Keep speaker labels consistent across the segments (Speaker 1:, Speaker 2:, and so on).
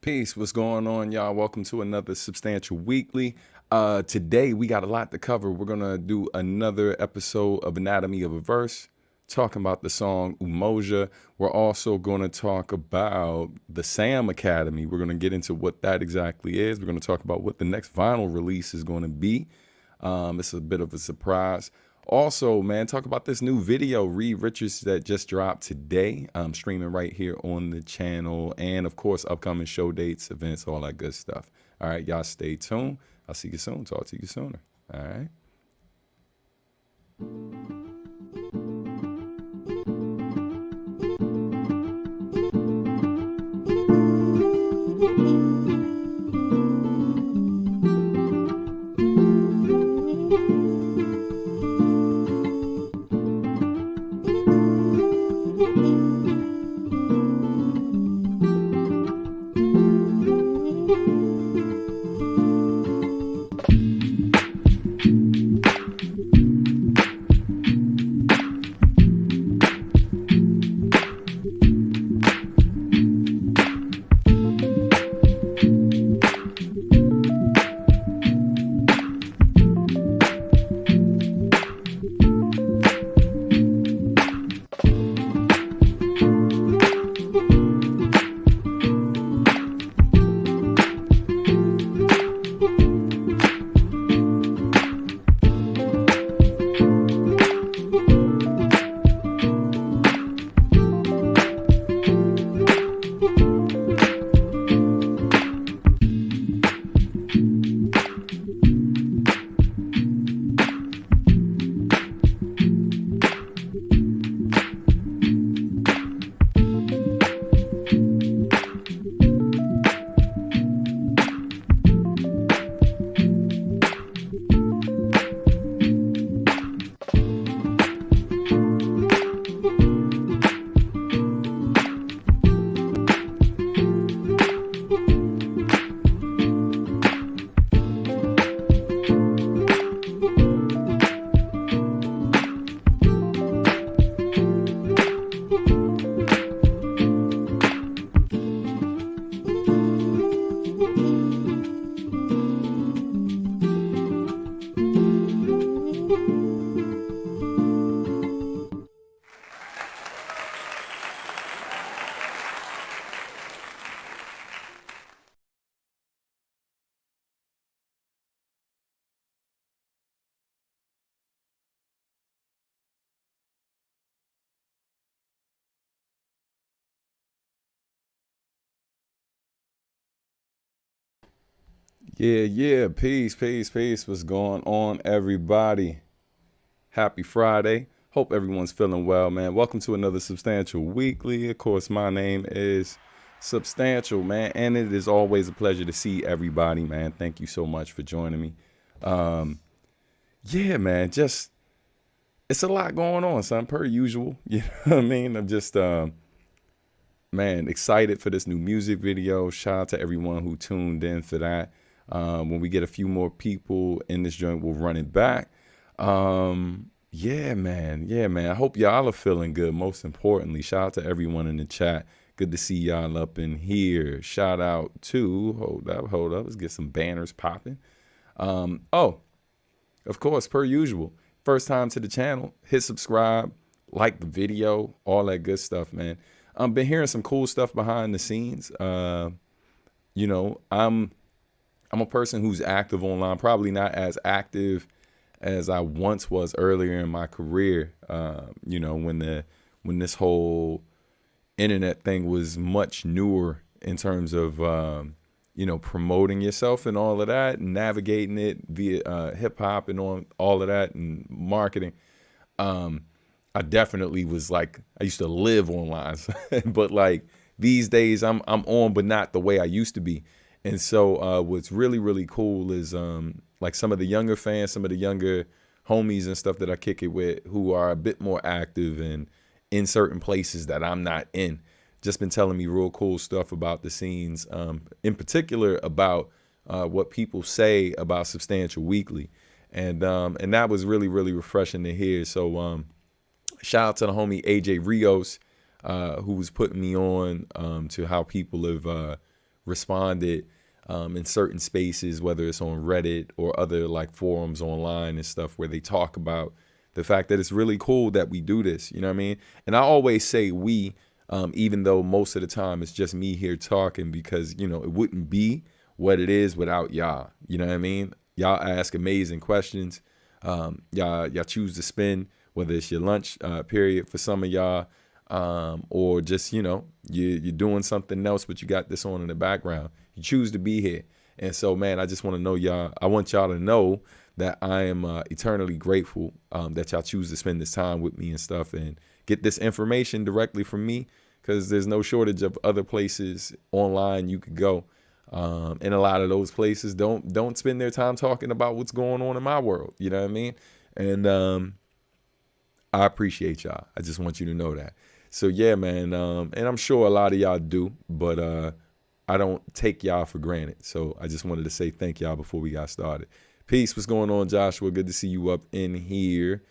Speaker 1: Peace. What's going on, y'all? Welcome to another Substantial Weekly. Today we got a lot to cover. We're gonna do another episode of Anatomy of a Verse, talking about the song Umoja. We're also gonna talk about the Sam Academy. We're gonna get into what that exactly is. We're gonna talk about what the next vinyl release is gonna be. It's a bit of a surprise. Also, man, talk about this new video, Reed Richards, that just dropped today. Streaming right here on the channel. And, of course, upcoming show dates, events, all that good stuff. All right, y'all stay tuned. I'll see you soon. Talk to you sooner. All right. Yeah. Peace. What's going on, everybody? Happy Friday. Hope everyone's feeling well, man. Welcome to another Substantial Weekly. Of course, my name is Substantial, man, and it is always a pleasure to see everybody, man. Thank you so much for joining me. Yeah, man, just it's a lot going on, son, per usual. You know what I mean? I'm just man, excited for this new music video. Shout out to everyone who tuned in for that. When we get a few more people in this joint, we'll run it back. Yeah, man. I hope y'all are feeling good. Most importantly, shout out to everyone in the chat. Good to see y'all up in here. Shout out to, hold up. Let's get some banners popping. Oh, of course, per usual, first time to the channel, hit subscribe, like the video, all that good stuff, man. I've been hearing some cool stuff behind the scenes. You know, I'm a person who's active online, probably not as active as I once was earlier in my career. You know, when this whole internet thing was much newer in terms of you know, promoting yourself and all of that, and navigating it via hip hop and all of that and marketing. I definitely was like, I used to live online, but like these days I'm on, but not the way I used to be. And so what's really cool is like some of the younger fans, some of the younger homies and stuff that I kick it with who are a bit more active and in certain places that I'm not in. Just been telling me real cool stuff about the scenes, in particular about what people say about Substantial Weekly. And that was really refreshing to hear. So shout out to the homie AJ Rios, who was putting me on to how people have responded in certain spaces, whether it's on Reddit or other like forums online and stuff where they talk about the fact that it's really cool that we do this. You know what I mean? And I always say we, even though most of the time it's just me here talking, because, you know, it wouldn't be what it is without y'all. You know what I mean? Y'all ask amazing questions. Y'all choose to spend, whether it's your lunch period for some of y'all, or just, you know, you're doing something else, but you got this on in the background. You choose to be here. And so, man, I just want to know y'all. I want y'all to know that I am eternally grateful that y'all choose to spend this time with me and stuff and get this information directly from me, because there's no shortage of other places online you could go. And a lot of those places don't spend their time talking about what's going on in my world. You know what I mean? And I appreciate y'all. I just want you to know that. So, yeah, man. And I'm sure a lot of y'all do, but I don't take y'all for granted. So I just wanted to say thank y'all before we got started. Peace. What's going on, Joshua? Good to see you up in here.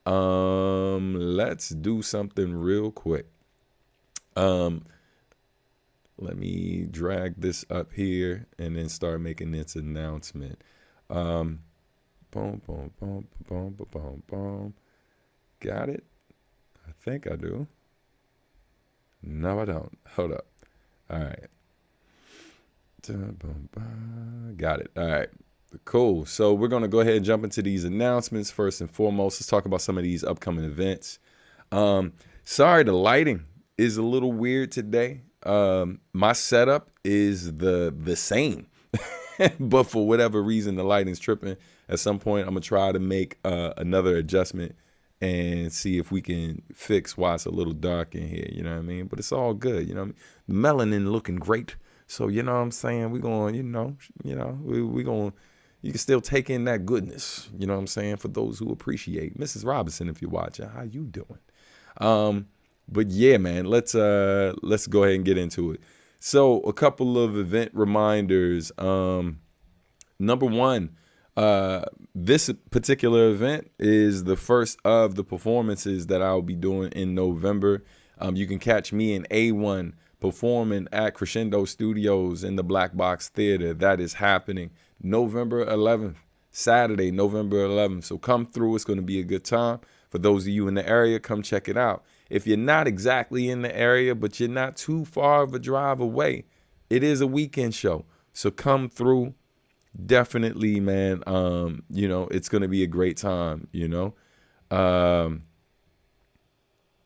Speaker 1: Let's do something real quick. Let me drag this up here and then start making this announcement. Boom, boom, boom, boom, boom, boom, boom. Got it? I think I do. No, I don't. Hold up. All right. Got it. All right. Cool. So we're going to go ahead and jump into these announcements. First and foremost, let's talk about some of these upcoming events. Sorry, the lighting is a little weird today. My setup is the same, but for whatever reason, the lighting's tripping. At some point, I'm going to try to make another adjustment and see if we can fix why it's a little dark in here. You know what I mean? But it's all good. You know what I mean? Melanin looking great. So, you know what I'm saying? We're going, we going, you can still take in that goodness. You know what I'm saying? For those who appreciate. Mrs. Robinson, if you're watching, how you doing? But yeah, man, let's go ahead and get into it. So a couple of event reminders. Number one, this particular event is the first of the performances that I'll be doing in November. You can catch me in A1 performing at Crescendo Studios in the Black Box Theater. That is happening November 11th, Saturday, November 11th. So come through. It's going to be a good time. For those of you in the area, come check it out. If you're not exactly in the area, but you're not too far of a drive away, it is a weekend show. So come through. Definitely, man. It's going to be a great time, Let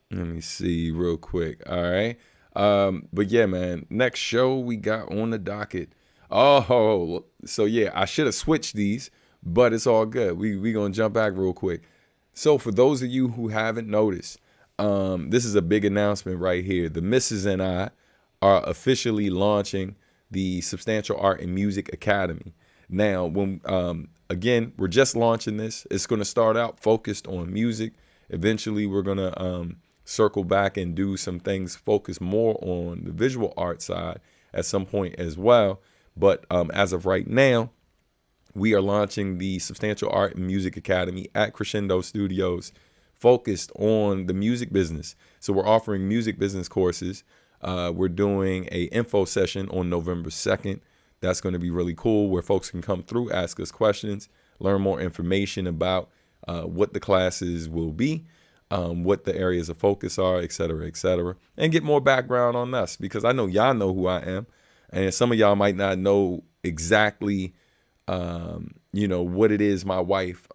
Speaker 1: me see real quick. All right. But yeah, man, next show we got on the docket. Oh, so yeah, I should have switched these, but it's all good. We going to jump back real quick. So for those of you who haven't noticed, this is a big announcement right here. The Misses and I are officially launching the Substantial Art and Music Academy. Now, again, we're just launching this. It's going to start out focused on music. Eventually, we're going to circle back and do some things focused more on the visual art side at some point as well. But as of right now, we are launching the Substantial Art and Music Academy at Crescendo Studios, focused on the music business. So we're offering music business courses. We're doing a info session on November 2nd. That's going to be really cool, where folks can come through, ask us questions, learn more information about what the classes will be, what the areas of focus are, et cetera, and get more background on us, because I know y'all know who I am, and some of y'all might not know exactly, what it is my wife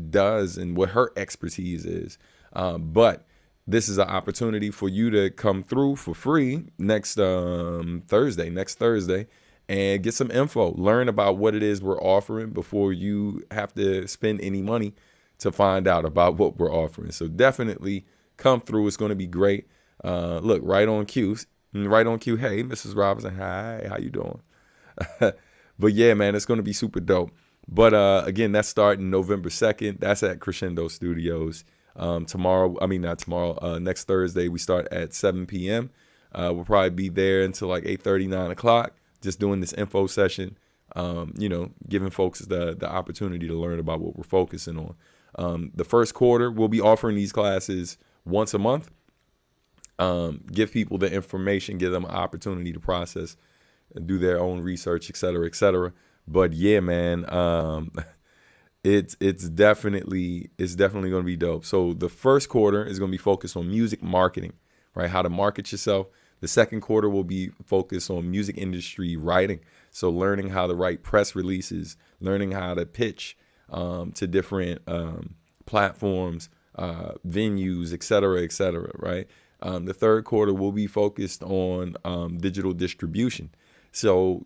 Speaker 1: does and what her expertise is. But this is an opportunity for you to come through for free next Thursday, and get some info, learn about what it is we're offering before you have to spend any money to find out about what we're offering. So definitely come through. It's going to be great. Look, right on cue. Hey, Mrs. Robinson. Hi, how you doing? But yeah, man, it's going to be super dope. But again, that's starting November 2nd. That's at Crescendo Studios. Next Thursday, we start at 7 p.m. We'll probably be there until like 8:30, 9 o'clock, just doing this info session, giving folks the opportunity to learn about what we're focusing on. The first quarter, we'll be offering these classes once a month. Give people the information, give them an opportunity to process do their own research, et cetera, et cetera. But yeah, man, it's definitely going to be dope. So the first quarter is going to be focused on music marketing, right? How to market yourself. The second quarter will be focused on music industry writing. So learning how to write press releases, learning how to pitch to different platforms, venues, et cetera, right? The third quarter will be focused on digital distribution. So,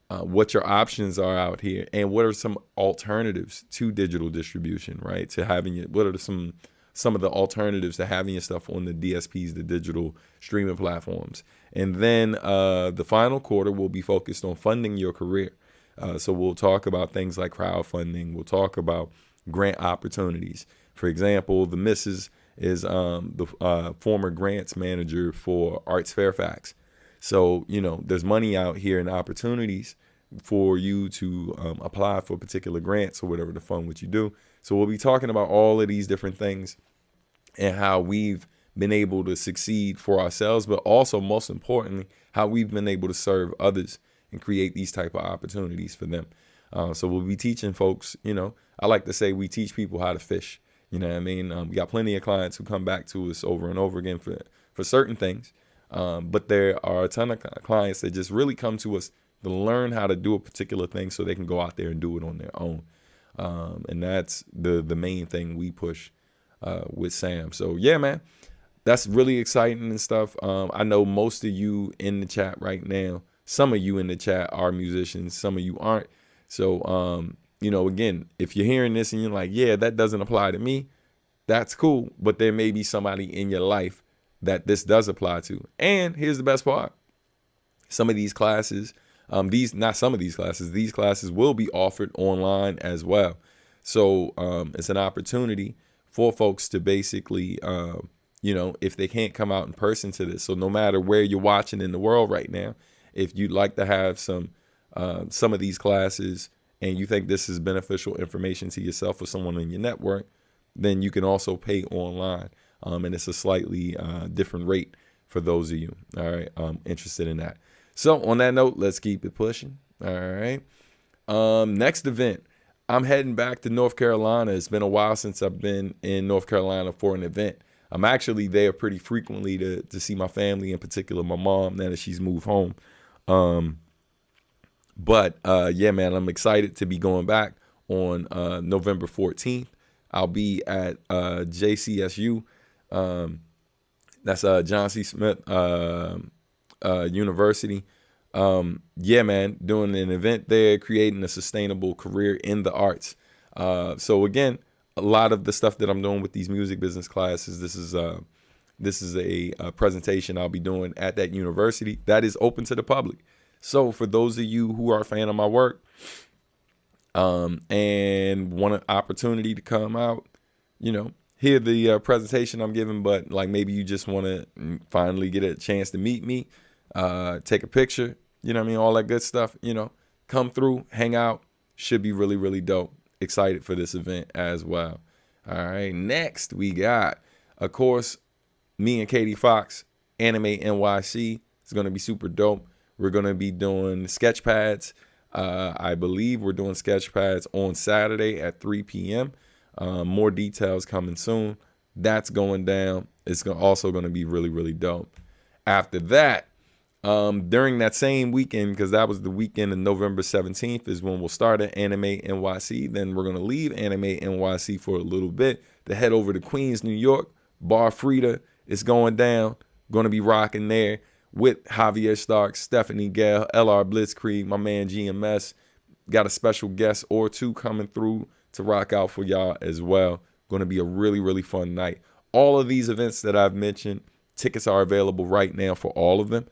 Speaker 1: what your options are out here and what are some alternatives to digital distribution, right? To having it, what are some of the alternatives to having your stuff on the DSPs, the digital streaming platforms. And then the final quarter will be focused on funding your career. So we'll talk about things like crowdfunding. We'll talk about grant opportunities. For example, the missus is the former grants manager for Arts Fairfax. So, there's money out here and opportunities for you to apply for particular grants or whatever to fund what you do. So we'll be talking about all of these different things and how we've been able to succeed for ourselves, but also most importantly, how we've been able to serve others and create these type of opportunities for them. So we'll be teaching folks, I like to say we teach people how to fish. You know what I mean? We got plenty of clients who come back to us over and over again for certain things. But there are a ton of clients that just really come to us to learn how to do a particular thing so they can go out there and do it on their own. And that's the main thing we push with Sam. So yeah, man, that's really exciting and stuff. I know most of you in the chat right now, some of you in the chat are musicians, some of you aren't. So, again, if you're hearing this and you're like, yeah, that doesn't apply to me, that's cool. But there may be somebody in your life that this does apply to. And here's the best part. Some of these classes, these classes will be offered online as well. So it's an opportunity for folks to basically, if they can't come out in person to this. So no matter where you're watching in the world right now, if you'd like to have some of these classes and you think this is beneficial information to yourself or someone in your network, then you can also pay online. And it's a slightly different rate for those of you, all right, interested in that. So on that note, let's keep it pushing, all right. Next event, I'm heading back to North Carolina. It's been a while since I've been in North Carolina for an event. I'm actually there pretty frequently to see my family, in particular my mom, now that she's moved home. But yeah, man, I'm excited to be going back on November 14th. I'll be at JCSU. That's John C. Smith University. Yeah, man, doing an event there, creating a sustainable career in the arts. So again, a lot of the stuff that I'm doing with these music business classes, this is a presentation I'll be doing at that university that is open to the public. So for those of you who are a fan of my work and want an opportunity to come out, hear the presentation I'm giving, but like maybe you just want to finally get a chance to meet me, take a picture, all that good stuff, come through, hang out, should be really, really dope. Excited for this event as well. All right, next we got, of course, me and Katie Fox, Anime NYC. It's going to be super dope. We're going to be doing sketch pads. I believe we're doing sketch pads on Saturday at 3 p.m. More details coming soon. That's going down. It's also going to be really, really dope. After that, during that same weekend, because that was the weekend of November 17th is when we'll start at Anime NYC. Then we're going to leave Anime NYC for a little bit to head over to Queens, New York. Bar Frida is going down. Going to be rocking there with Javier Stark, Stephanie Gale, LR Blitzkrieg, my man GMS. Got a special guest or two coming through to rock out for y'all as well. Going to be a really, really fun night. All of these events that I've mentioned, tickets are available right now for all of them.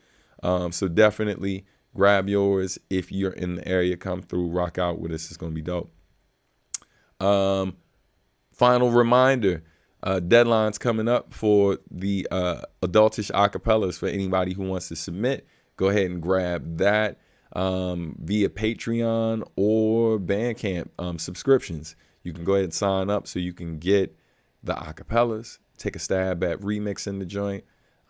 Speaker 1: So definitely grab yours if you're in the area. Come through, rock out with us. It's going to be dope. Final reminder, deadlines coming up for the adultish acapellas for anybody who wants to submit. Go ahead and grab that via Patreon or Bandcamp subscriptions. You can go ahead and sign up so you can get the acapellas, take a stab at remixing the joint.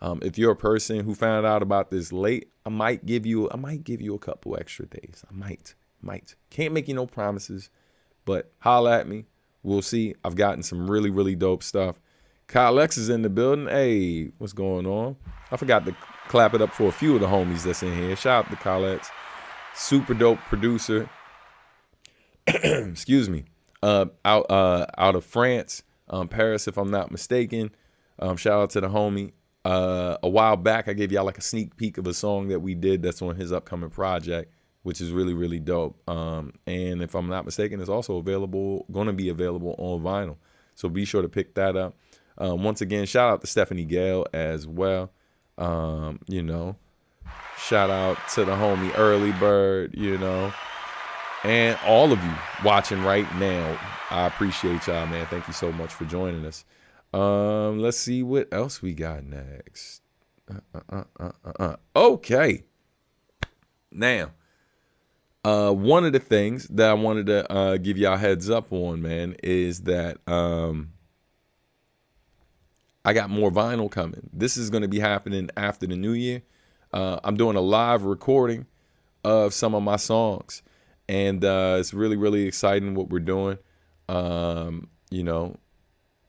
Speaker 1: If you're a person who found out about this late, I might give you a couple extra days. I might. Can't make you no promises, but holla at me. We'll see. I've gotten some really, really dope stuff. Kyle X is in the building. Hey, what's going on? I forgot to clap it up for a few of the homies that's in here. Shout out to Kyle X. Super dope producer. Excuse me. Out of France, Paris, if I'm not mistaken. Shout out to the homie. A while back, I gave y'all like a sneak peek of a song that we did that's on his upcoming project, which is really, really dope. And if I'm not mistaken, it's also going to be available on vinyl. So be sure to pick that up. Once again, shout out to Stephanie Gale as well. Shout out to the homie Early Bird, and all of you watching right now. I appreciate y'all, man. Thank you so much for joining us. Let's see what else we got next. Okay. Now, one of the things that I wanted to give y'all heads up on, man, is that I got more vinyl coming. This is going to be happening after the new year. I'm doing a live recording of some of my songs, and it's really, really exciting what we're doing.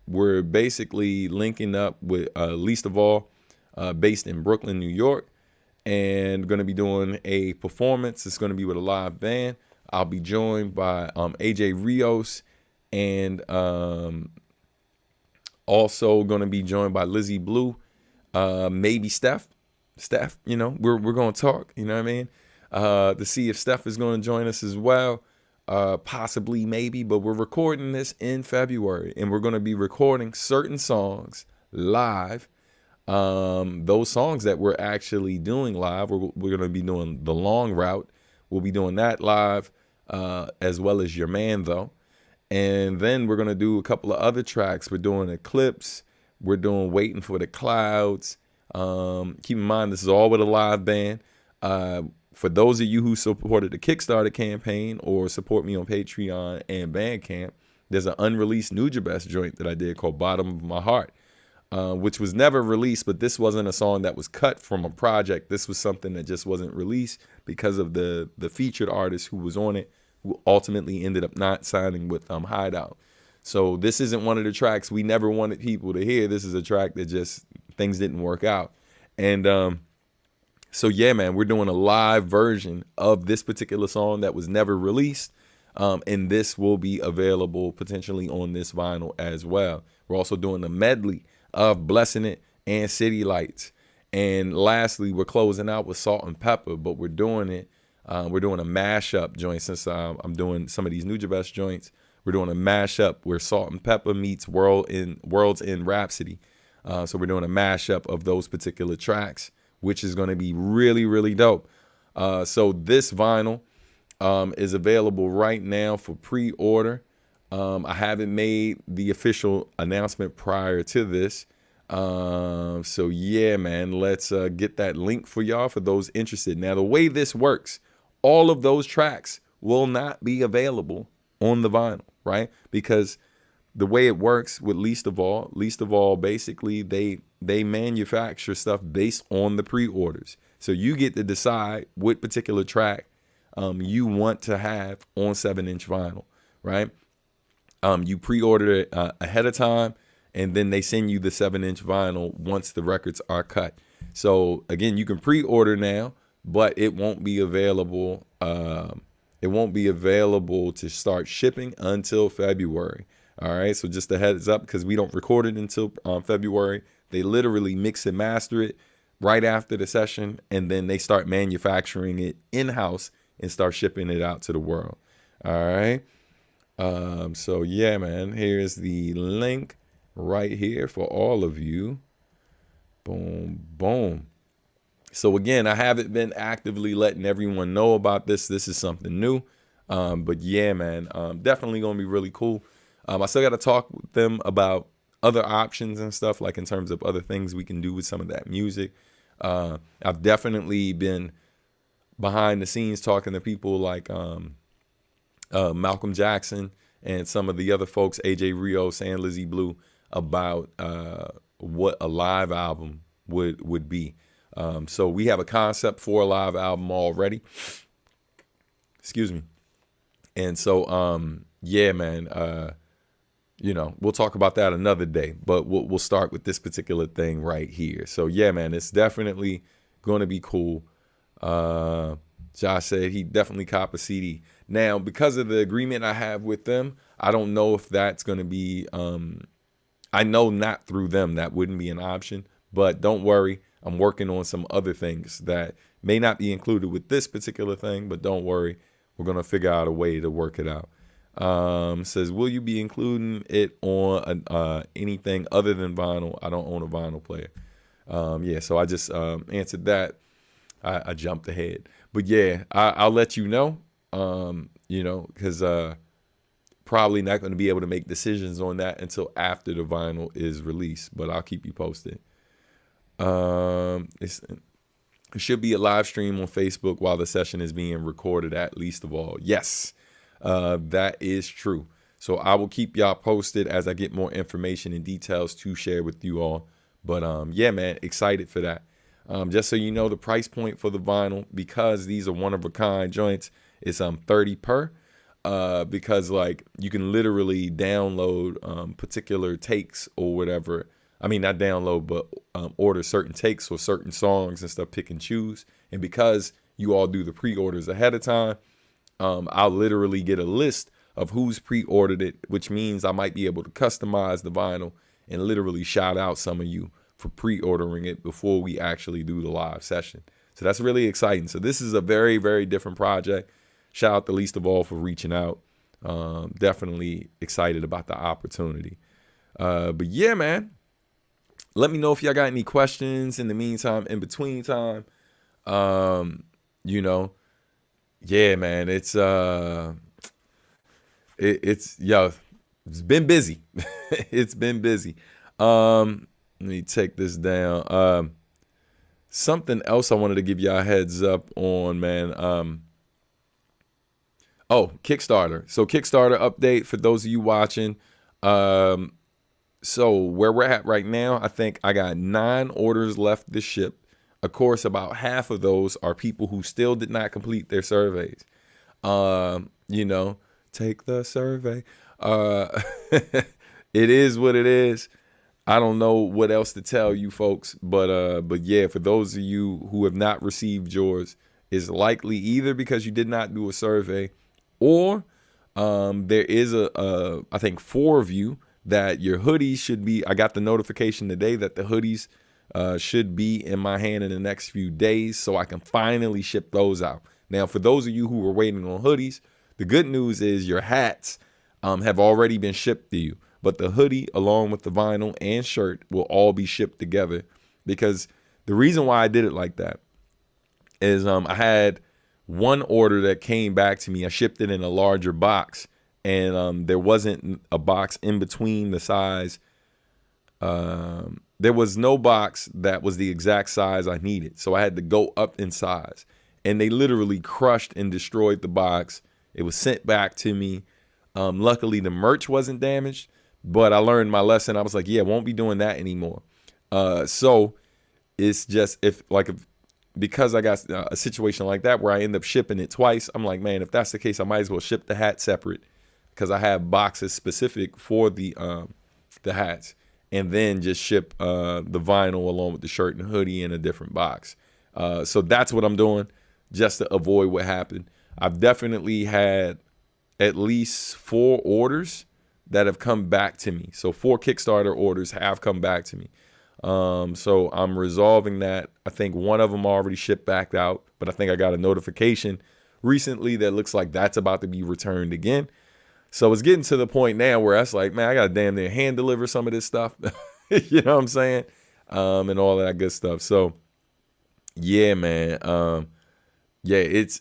Speaker 1: We're basically linking up with Least of All, based in Brooklyn, New York, and going to be doing a performance. It's going to be with a live band. I'll be joined by AJ Rios, and also going to be joined by Lizzie Blue, maybe Steph, we're going to talk, you know what I mean? To see if Steph is going to join us as well. Possibly, maybe, but we're recording this in February, and we're going to be recording certain songs live. Those songs that we're actually doing live, we're going to be doing the long route. We'll be doing that live, as well as Your Man, though. And then we're going to do a couple of other tracks. We're doing Eclipse. We're doing Waiting for the Clouds. Keep in mind, this is all with a live band. For those of you who supported the Kickstarter campaign or support me on Patreon and Bandcamp, there's an unreleased Nujabes joint that I did called Bottom of My Heart, which was never released, but this wasn't a song that was cut from a project. This was something that just wasn't released because of the featured artist who was on it, who ultimately ended up not signing with Hideout. So this isn't one of the tracks we never wanted people to hear. This is a track that just, things didn't work out. And so yeah, man, we're doing a live version of this particular song that was never released. And this will be available potentially on this vinyl as well. We're also doing a medley of Blessing It and City Lights. And lastly, we're closing out with Salt and Pepper, but we're doing it. We're doing a mashup joint since I'm doing some of these Nujabes joints. We're doing a mashup where Salt and Pepper meets World's End Rhapsody. So we're doing a mashup of those particular tracks, which is going to be really, really dope. So this vinyl is available right now for pre-order. I haven't made the official announcement prior to this. So yeah, man, let's get that link for y'all for those interested. Now, the way this works, all of those tracks will not be available on the vinyl, right? Because the way it works with Least of All, basically they manufacture stuff based on the pre-orders. So you get to decide what particular track you want to have on 7-inch vinyl, right? You pre-order it ahead of time, and then they send you the 7-inch vinyl once the records are cut. So again, you can pre-order now, but it won't be available. It won't be available to start shipping until February. All right, so just a heads up, because we don't record it until February. They literally mix and master it right after the session, and then they start manufacturing it in-house and start shipping it out to the world. All right. So yeah, man, here's the link right here for all of you. Boom, boom. So again, I haven't been actively letting everyone know about this. This is something new. But yeah, man, definitely going to be really cool. I still got to talk with them about other options and stuff, like in terms of other things we can do with some of that music. I've definitely been behind the scenes talking to people like Malcolm Jackson and some of the other folks, AJ Rios and Lizzie Blue, about what a live album would be. So we have a concept for a live album already. Excuse me. And so, yeah, man, we'll talk about that another day, but we'll start with this particular thing right here. So yeah, man, it's definitely going to be cool. Josh said he definitely cop a CD. Now, because of the agreement I have with them, I don't know if that's going to be, I know not through them, that wouldn't be an option, but don't worry. I'm working on some other things that may not be included with this particular thing, but don't worry. We're going to figure out a way to work it out. Says, will you be including it on anything other than vinyl? I don't own a vinyl player. Yeah, so I just answered that. I jumped ahead. But yeah, I'll let you know, because probably not going to be able to make decisions on that until after the vinyl is released, but I'll keep you posted. It should be a live stream on Facebook while the session is being recorded, at least of all. Yes, that is true. So I will keep y'all posted as I get more information and details to share with you all. But yeah, man, excited for that. Just so you know, the price point for the vinyl, because these are one-of-a-kind joints, is $30 per. Because like you can literally download particular takes or whatever. I mean, not download, but order certain takes or certain songs and stuff, pick and choose. And because you all do the pre-orders ahead of time, I'll literally get a list of who's pre-ordered it, which means I might be able to customize the vinyl and literally shout out some of you for pre-ordering it before we actually do the live session. So that's really exciting. So this is a very, very different project. Shout out to Least of All for reaching out. Definitely excited about the opportunity. But yeah, man. Let me know if y'all got any questions in the meantime, in between time. Yeah, man, it's been busy. It's been busy. Let me take this down. Something else I wanted to give y'all a heads up on, man. Kickstarter. So Kickstarter update for those of you watching. So where we're at right now, I think I got 9 orders left to ship. Of course, about half of those are people who still did not complete their surveys. Take the survey. It is what it is. I don't know what else to tell you folks, but yeah, for those of you who have not received yours, it's likely either because you did not do a survey, or there is I think 4 of you that your hoodies should be. I got the notification today that the hoodies should be in my hand in the next few days, so I can finally ship those out. Now, for those of you who were waiting on hoodies, the good news is your hats have already been shipped to you, but the hoodie along with the vinyl and shirt will all be shipped together, because the reason why I did it like that is I had one order that came back to me. I shipped it in a larger box, and there wasn't a box in between the size. There was no box that was the exact size I needed, so I had to go up in size, and they literally crushed and destroyed the box. It was sent back to me. Luckily, the merch wasn't damaged, but I learned my lesson. I was like, yeah, won't be doing that anymore. So it's just because I got a situation like that where I end up shipping it twice, I'm like, man, if that's the case, I might as well ship the hat separate, because I have boxes specific for the hats, and then just ship the vinyl along with the shirt and hoodie in a different box. So that's what I'm doing, just to avoid what happened. I've definitely had at least 4 orders that have come back to me. So 4 Kickstarter orders have come back to me. So I'm resolving that. I think one of them already shipped back out, but I think I got a notification recently that looks like that's about to be returned again. So it's getting to the point now where it's like, man, I got to damn near hand deliver some of this stuff. You know what I'm saying? And all that good stuff. So yeah, man. Yeah, it's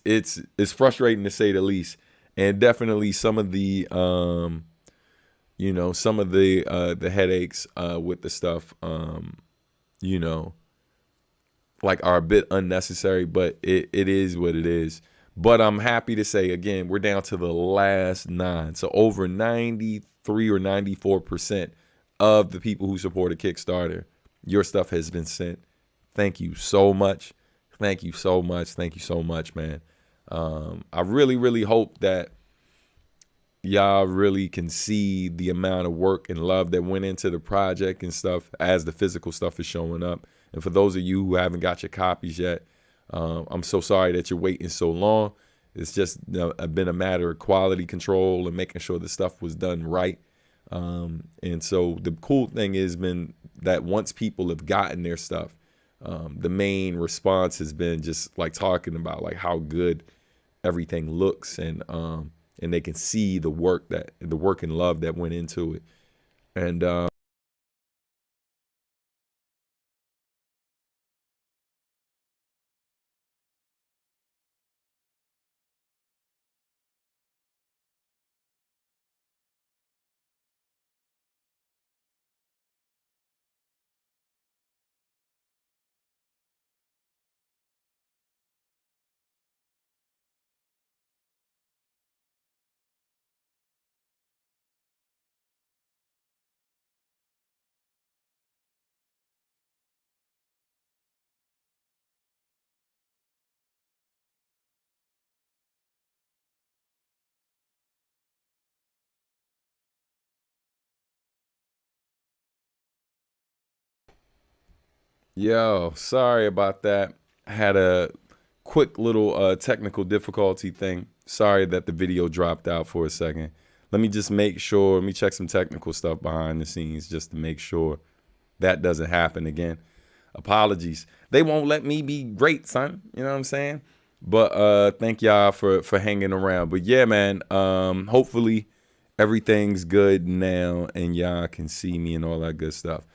Speaker 1: frustrating to say the least. And definitely some of the some of the headaches with the stuff like are a bit unnecessary, but it is what it is. But I'm happy to say, again, we're down to the last 9. So over 93 or 94% of the people who supported Kickstarter, your stuff has been sent. thank you so much. Thank you so much. Thank you so much, man. I really, really hope that y'all really can see the amount of work and love that went into the project and stuff as the physical stuff is showing up. And for those of you who haven't got your copies yet, I'm so sorry that you're waiting so long. It's just been a matter of quality control and making sure the stuff was done right. And so the cool thing has been that once people have gotten their stuff, the main response has been just like talking about like how good everything looks, and they can see the work and love that went into it. And yo, sorry about that. I had a quick little technical difficulty thing. Sorry that the video dropped out for a second. Let me just make sure. Let me check some technical stuff behind the scenes just to make sure that doesn't happen again. Apologies. They won't let me be great, son. You know what I'm saying? But thank y'all for hanging around. But yeah, man, hopefully everything's good now and y'all can see me and all that good stuff.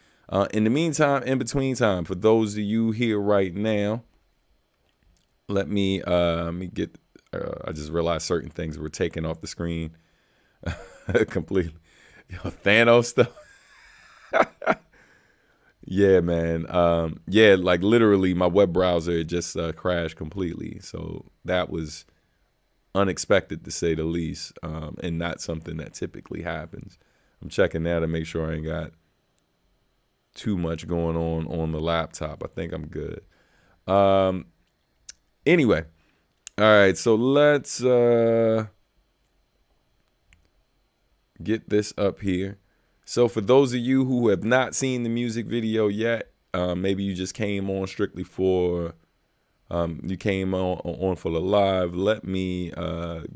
Speaker 1: In the meantime, in between time, for those of you here right now, let me get I just realized certain things were taken off the screen completely. Yo, Thanos stuff. Yeah, man. Yeah, like literally my web browser just crashed completely. So that was unexpected to say the least, and not something that typically happens. I'm checking now to make sure I ain't got too much going on the laptop. I think I'm good. Anyway, all right, so let's get this up here. So for those of you who have not seen the music video yet, maybe you just came on strictly for you came on for the live. Let me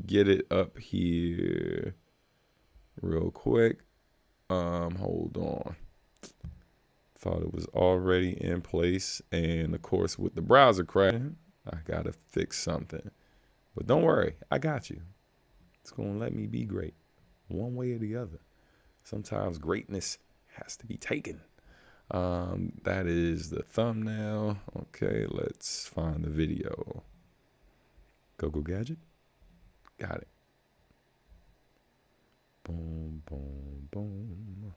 Speaker 1: get it up here real quick. Hold on. Thought it was already in place, and of course with the browser crashing, I gotta fix something. But don't worry, I got you. It's gonna let me be great, one way or the other. Sometimes greatness has to be taken. That is the thumbnail. Okay, let's find the video. Go Gadget. Got it. Boom, boom, boom.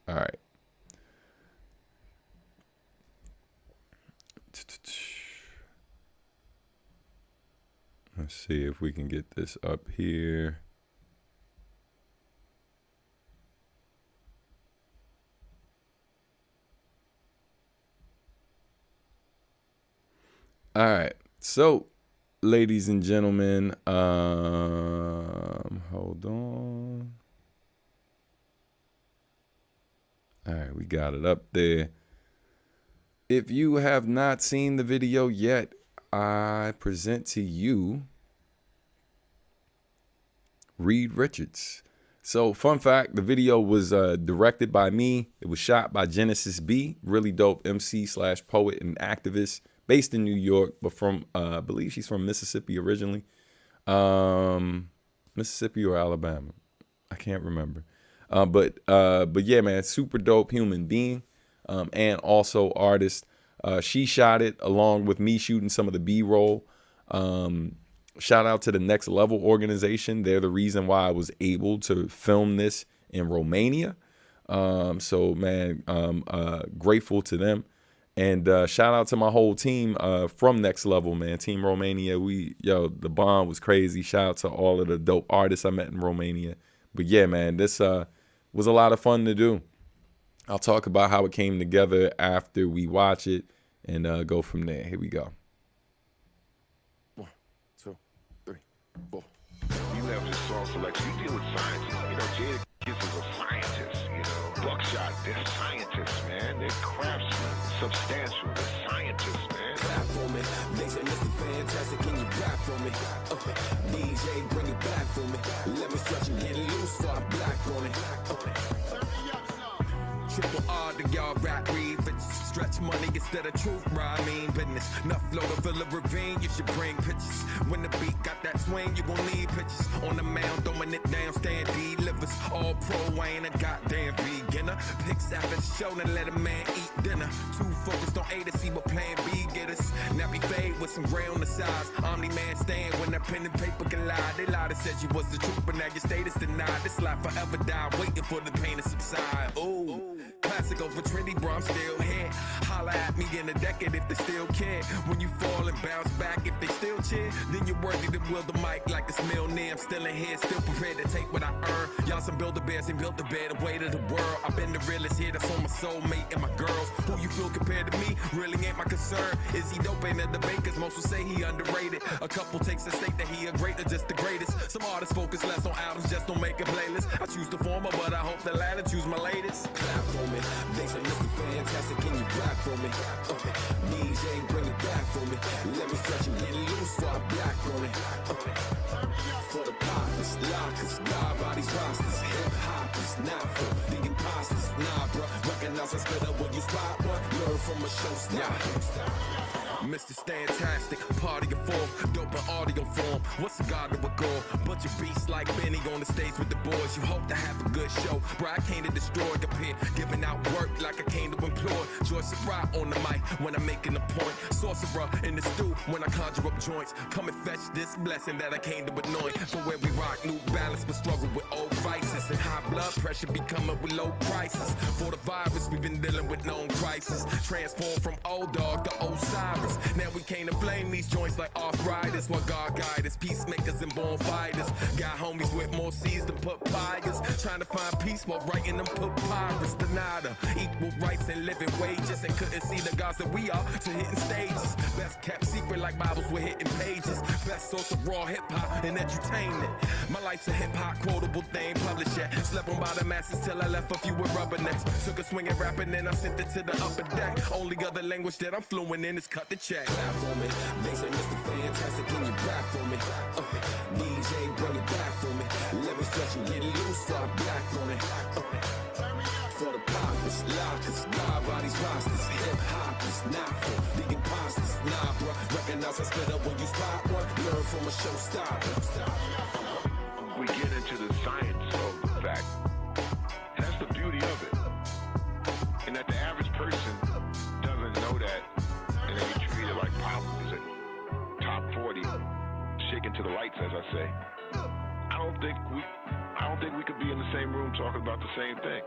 Speaker 1: All right. Let's see if we can get this up here. All right. So, ladies and gentlemen, hold on. All right, we got it up there. If you have not seen the video yet, I present to you Reed Richards. So, fun fact, the video was directed by me. It was shot by Genesis B, really dope MC / poet and activist based in New York, but from, I believe she's from Mississippi originally. Mississippi or Alabama. I can't remember. But yeah, man, super dope human being, and also artist. She shot it along with me shooting some of the B-roll. Shout out to the Next Level organization. They're the reason why I was able to film this in Romania. So man, grateful to them. And shout out to my whole team from Next Level, man. Team Romania. The bond was crazy. Shout out to all of the dope artists I met in Romania. But yeah, man, this was a lot of fun to do. I'll talk about how it came together after we watch it. and go from there. Here we go.
Speaker 2: 1, 2, 3, 4.
Speaker 3: You have this song selection. You deal with scientists. You know, Jada Kiss is a scientist. You know, Buckshot, they're scientists, man. They're craftsmen, substantial. They're scientists, man.
Speaker 2: Clap for me. They say, Mr. Fantastic, can you rap for me? DJ, bring it back for me. Let me stretch and get loose so I black on it. Triple R to y'all rap read, bitches. Stretch money instead of truth, rhyming business. Enough flow to fill a ravine, you should bring pictures. When the beat got that swing, you gon' need pictures. On the mound, throwing it down, stand delivers. All pro, I ain't a goddamn beginner. Picks after the show, then let a man eat dinner. Too focused on A to see what plan B get us. Now be fade with some gray on the sides. Omni-man stand when that pen and paper can lie. They lied and said you was the truth, but now your status denied. This life forever die, waiting for the pain to subside. Ooh. Classic over trendy, bro, I'm still here. Holla at me in a decade if they still care. When you fall and bounce back, if they still cheer, then you're worthy to wield the mic like it's Milner. I'm still in here, still prepared to take what I earn. Y'all some Build-A-Bears and built the bed, the weight of the world. I've been the realest here, that's on my soulmate and my girls. Who you feel compared to me really ain't my concern. Is he dope? Ain't a debate, cause most will say he underrated. A couple takes a state that he a great or just the greatest. Some artists focus less on albums, just don't make a playlist. I choose the former, but I hope the latter choose my latest. Clap for me. They say, Mr. Fantastic, can you rap for me? DJ, bring it back for me. Let me stretch and get loose so I black on it. For the poppers, lockers, God bodies, rosters, hip hoppers, not for the imposters. Nah, bro, recognize I spit up when you spot one. Learn from a showstopper. Mr. Stantastic, party of four, dope in audio form. What's a god to a goal? Bunch of beasts like Benny on the stage with the boys. You hope to have a good show, bro. I came to destroy the pit, giving out work like I came to employ. Joyce Rock on the mic when I'm making a point. Sorcerer in the stew when I conjure up joints. Come and fetch this blessing that I came to anoint. For where we rock, new balance, but struggle with old vices. And high blood pressure be coming with low prices. For the virus, we've been dealing with known crisis. Transform from old dog to Osiris. Now we can't blame these joints like arthritis. While God guide us, peacemakers and born fighters. Got homies with more C's than papayas. Trying to find peace while writing them papyrus. Denada, equal rights and living wages. And couldn't see the gods that we are to hitting stages. Best kept secret like Bibles with hitting pages. Best source of raw hip hop and entertainment. My life's a hip hop quotable thing, published yet. Slept on by the masses till I left a few with rubbernecks. Took a swing at rapping, then I sent it to the upper deck. Only other language that I'm fluent in is cut the check. Clap for me. They say, Mr. Fantastic, can you rap for me? DJ, bring it back for me. Let me stretch and get loose so I black on it. For the poppers, lockers, God bodies, rosters, hip hoppers, not for the imposters. Nah, bro, recognize I spit up when you spot one. Learn from a showstopper.
Speaker 3: We get into the science of the fact. And that's the beauty of it. And that the average person doesn't know that, and they treat it like pop music. Top 40, shaking to the lights, as I say. I don't think we could be in the same room talking about the same thing.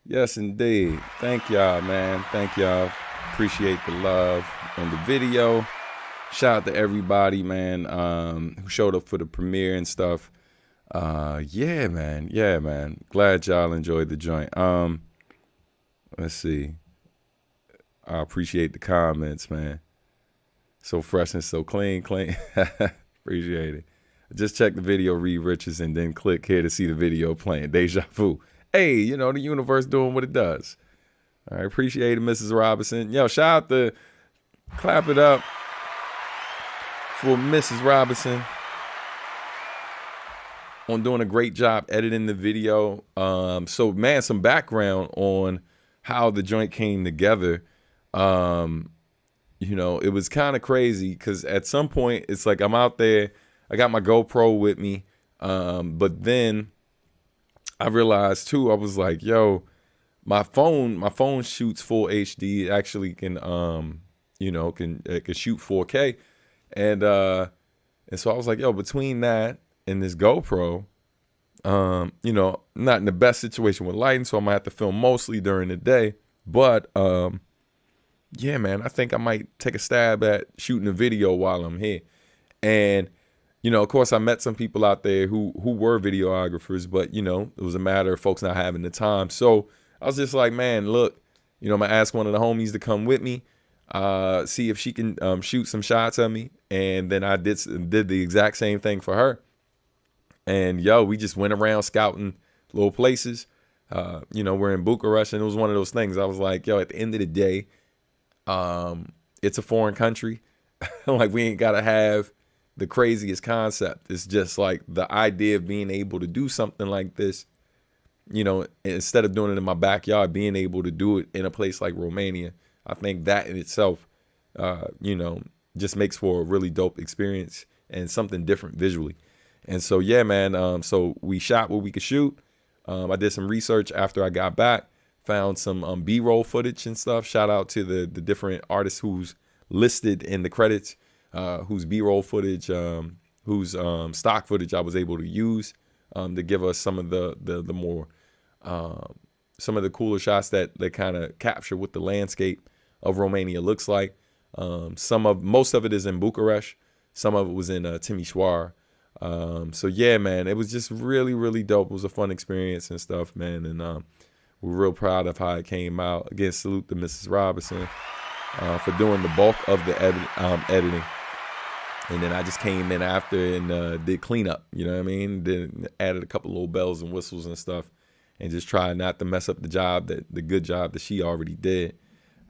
Speaker 1: Yes, indeed. Thank y'all, man. Thank y'all. Appreciate the love on the video. Shout out to everybody, man, who showed up for the premiere and stuff. Yeah, man. Glad y'all enjoyed the joint. Let's see. I appreciate the comments, man. So fresh and so clean. Appreciate it. Just check the video, Reed Richards, and then click here to see the video playing. Deja vu. Hey, you know, the universe doing what it does. All right, appreciate it, Mrs. Robinson. Yo, shout out to, clap it up for Mrs. Robinson on doing a great job editing the video. So, man, some background on how the joint came together. You know, it was kind of crazy because at some point it's like I'm out there, I got my GoPro with me, but then I realized too, I was like, yo, my phone shoots full HD. It actually can, you know, it can shoot 4K, and so I was like, yo, between that and this GoPro, you know, not in the best situation with lighting, so I'm gonna have to film mostly during the day, but yeah, man, I think I might take a stab at shooting a video while I'm here. And, you know, of course, I met some people out there who were videographers, but, you know, it was a matter of folks not having the time. So I was just like, man, look, you know, I'm going to ask one of the homies to come with me, see if she can shoot some shots of me. And then I did the exact same thing for her. And, yo, we just went around scouting little places. You know, we're in Bucharest, and it was one of those things. I was like, yo, at the end of the day, it's a foreign country. Like, we ain't got to have the craziest concept. It's just like the idea of being able to do something like this, you know, instead of doing it in my backyard, being able to do it in a place like Romania. I think that in itself, you know, just makes for a really dope experience and something different visually. And so, yeah, man, so we shot what we could shoot. I did some research after I got back, found some B-roll footage and stuff. Shout out to the different artists who's listed in the credits, whose B-roll footage, whose stock footage I was able to use to give us some of the more some of the cooler shots that kind of capture what the landscape of Romania looks like. Most of it is in Bucharest. Some of it was in Timișoara. So yeah, man, it was just really, really dope. It was a fun experience and stuff, man. And we're real proud of how it came out. Again, salute to Mrs. Robinson for doing the bulk of the editing. And then I just came in after and did cleanup, you know what I mean? Then added a couple little bells and whistles and stuff, and just tried not to mess up the good job that she already did.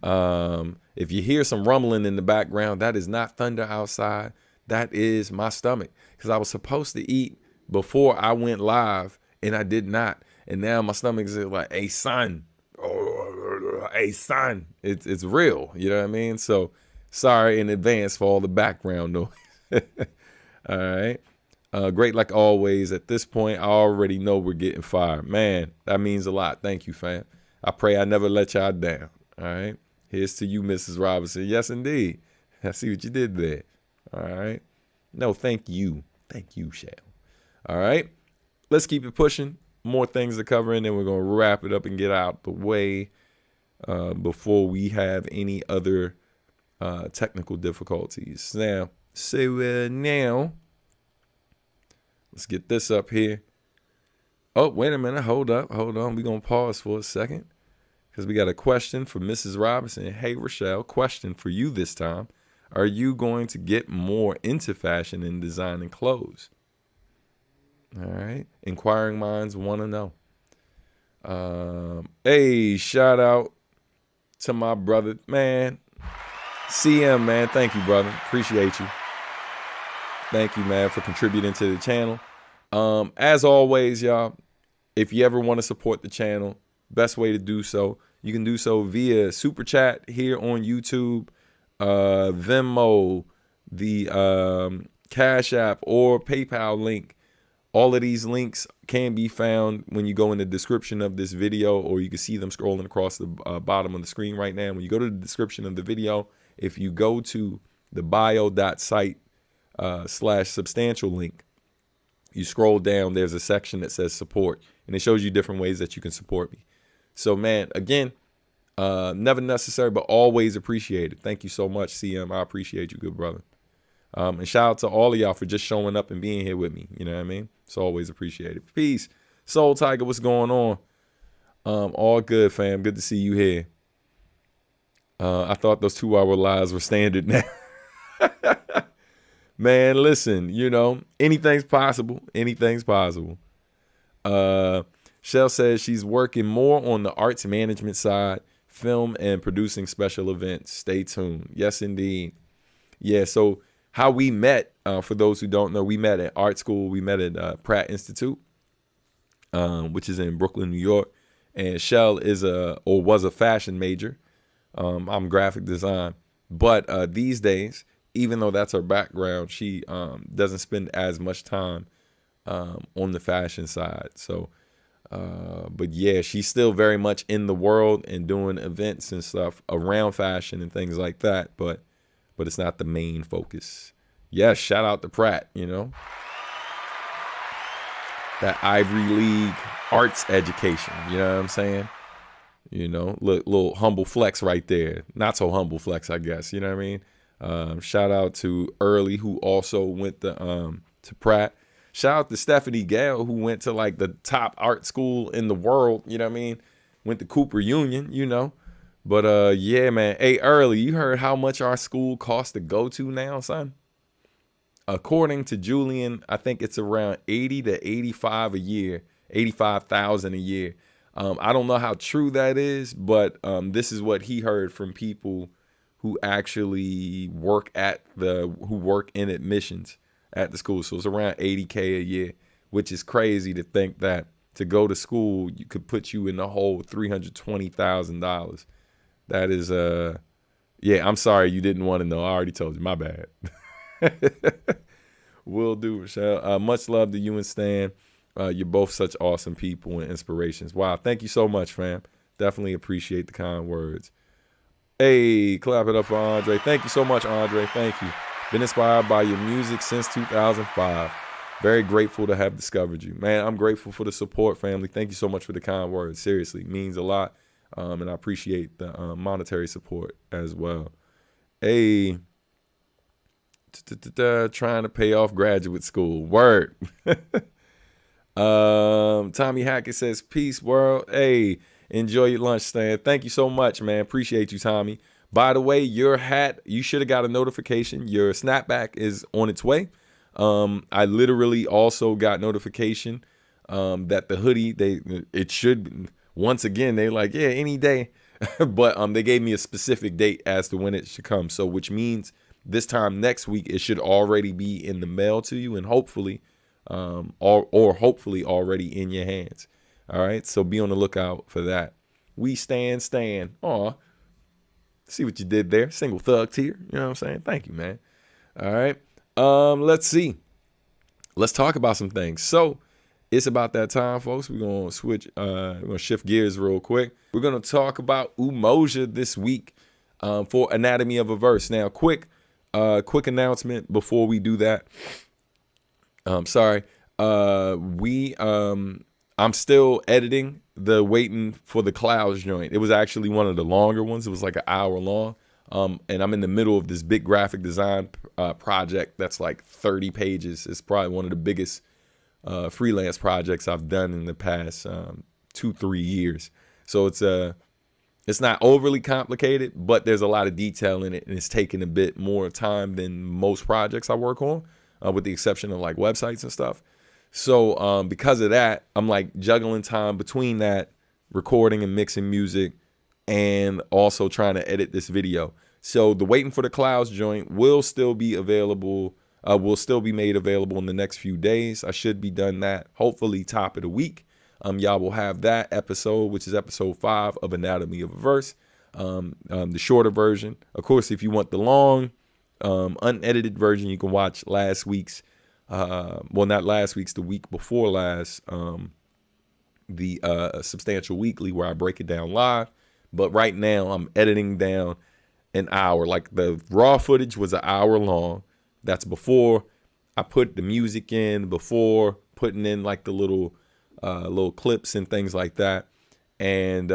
Speaker 1: If you hear some rumbling in the background, that is not thunder outside. That is my stomach, because I was supposed to eat before I went live, and I did not. And now my stomach is like, hey, son. Hey, son. It's real. You know what I mean? So sorry in advance for all the background noise. All right. Great like always. At this point, I already know we're getting fired. Man, that means a lot. Thank you, fam. I pray I never let y'all down. All right. Here's to you, Mrs. Robinson. Yes, indeed. I see what you did there. All right. No, thank you. Thank you, Shell. All right. Let's keep it pushing. More things to cover, and then we're going to wrap it up and get out the way before we have any other technical difficulties. Now, now, let's get this up here. Oh, wait a minute. Hold on. We're going to pause for a second because we got a question for Mrs. Robinson. Hey, Rochelle, question for you this time. Are you going to get more into fashion and designing clothes? All right. Inquiring minds want to know. Hey, shout out to my brother, man. CM, man. Thank you, brother. Appreciate you. Thank you, man, for contributing to the channel. As always, y'all, if you ever want to support the channel, best way to do so, you can do so via Super Chat here on YouTube, Venmo, the Cash App, or PayPal link. All of these links can be found when you go in the description of this video, or you can see them scrolling across the bottom of the screen right now. When you go to the description of the video, if you go to the bio.site /substantial link, you scroll down, there's a section that says support, and it shows you different ways that you can support me. So, man, again, never necessary, but always appreciated. Thank you so much, CM. I appreciate you, good brother. And shout out to all of y'all for just showing up and being here with me. You know what I mean? It's always appreciated. Peace. Soul Tiger, what's going on? All good, fam. Good to see you here. I thought those 2-hour lives were standard now. Man, listen, you know, anything's possible. Anything's possible. Shell says she's working more on the arts management side, film and producing special events. Stay tuned. Yes, indeed. Yeah, so how we met, for those who don't know, we met at art school. We met at Pratt Institute, which is in Brooklyn, New York. And Shell was a fashion major. I'm graphic design. But these days, even though that's her background, she doesn't spend as much time on the fashion side. So, but yeah, she's still very much in the world and doing events and stuff around fashion and things like that. But it's not the main focus. Yes, shout out to Pratt, you know. That Ivy League arts education, you know what I'm saying? You know, little humble flex right there. Not so humble flex, I guess. You know what I mean? Shout out to Early, who also went to Pratt. Shout out to Stephanie Gale, who went to like the top art school in the world. You know what I mean? Went to Cooper Union, you know. But yeah, man. Hey, Early, you heard how much our school costs to go to now, son? According to Julian, I think it's around 80 to 85 a year, 85,000 a year. I don't know how true that is, but this is what he heard from people who actually work in admissions at the school. So it's around 80K a year, which is crazy to think that to go to school, you could put you in the hole $320,000. That is, yeah, I'm sorry you didn't want to know. I already told you. My bad. Will do, Rochelle. Much love to you and Stan. You're both such awesome people and inspirations. Wow, thank you so much, fam. Definitely appreciate the kind words. Hey, clap it up for Andre. Thank you so much, Andre. Thank you. Been inspired by your music since 2005. Very grateful to have discovered you. Man, I'm grateful for the support, family. Thank you so much for the kind words. Seriously, it means a lot. And I appreciate the monetary support as well. Hey, trying to pay off graduate school. Word. Tommy Hackett says, peace, world. Hey, enjoy your lunch, Stan. Thank you so much, man. Appreciate you, Tommy. By the way, your hat, you should have got a notification. Your snapback is on its way. I literally also got notification that the hoodie, it should, once again, they like, yeah, any day. But they gave me a specific date as to when it should come. So which means this time next week, it should already be in the mail to you and hopefully, or hopefully already in your hands. All right. So be on the lookout for that. We stand. Aw. See what you did there. Single thug tier. You know what I'm saying? Thank you, man. All right. Let's see. Let's talk about some things. So it's about that time, folks. We're going to switch. We're going to shift gears real quick. We're going to talk about Umoja this week for Anatomy of a Verse. Now, quick announcement before we do that. Sorry. I'm still editing the Waiting for the Clouds joint. It was actually one of the longer ones. It was like an hour long. And I'm in the middle of this big graphic design project that's like 30 pages. It's probably one of the biggest freelance projects I've done in the past 2-3 years. So it's not overly complicated, but there's a lot of detail in it, and it's taking a bit more time than most projects I work on, with the exception of like websites and stuff. So because of that, I'm like juggling time between that, recording and mixing music, and also trying to edit this video. So the Waiting for the Clouds joint will still be available, will still be made available in the next few days. I should be done that, hopefully top of the week. Y'all will have that episode, which is episode 5 of Anatomy of a Verse, the shorter version. Of course, if you want the long, unedited version, you can watch last week's, well, not last week's, the week before last, the Substantial Weekly, where I break it down live. But right now, I'm editing down an hour. Like the raw footage was an hour long. That's before I put the music in, before putting in like the little clips and things like that. And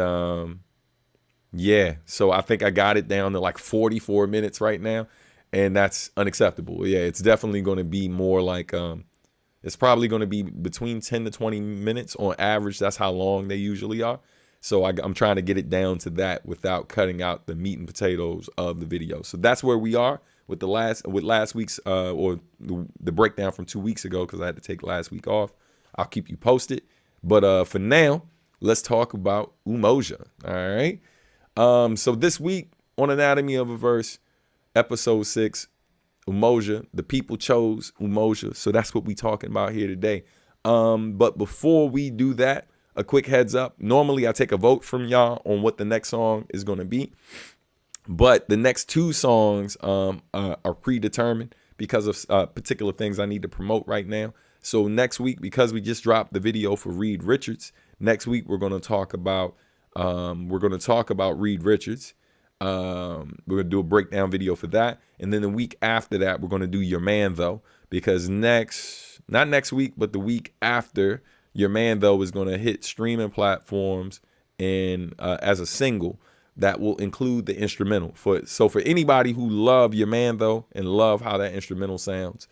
Speaker 1: yeah, so I think I got it down to like 44 minutes right now, and that's unacceptable. Yeah, it's definitely going to be more like it's probably going to be between 10 to 20 minutes on average. That's how long they usually are. So I'm trying to get it down to that without cutting out the meat and potatoes of the video. So that's where we are with last week's or the breakdown from 2 weeks ago, because I had to take last week off. I'll keep you posted. But for now, let's talk about Umoja. All right. So this week on Anatomy of a Verse, episode 6, Umoja, the people chose Umoja. So that's what we're talking about here today. But before we do that, a quick heads up. Normally I take a vote from y'all on what the next song is going to be. But the next 2 songs are predetermined because of particular things I need to promote right now. So next week, because we just dropped the video for Reed Richards, next week we're going to talk about Reed Richards. We're going to do a breakdown video for that. And then the week after that, we're going to do Your Man Though, because not next week, but the week after, Your Man Though is going to hit streaming platforms in as a single that will include the instrumental. So for anybody who love your man though and love how that instrumental sounds,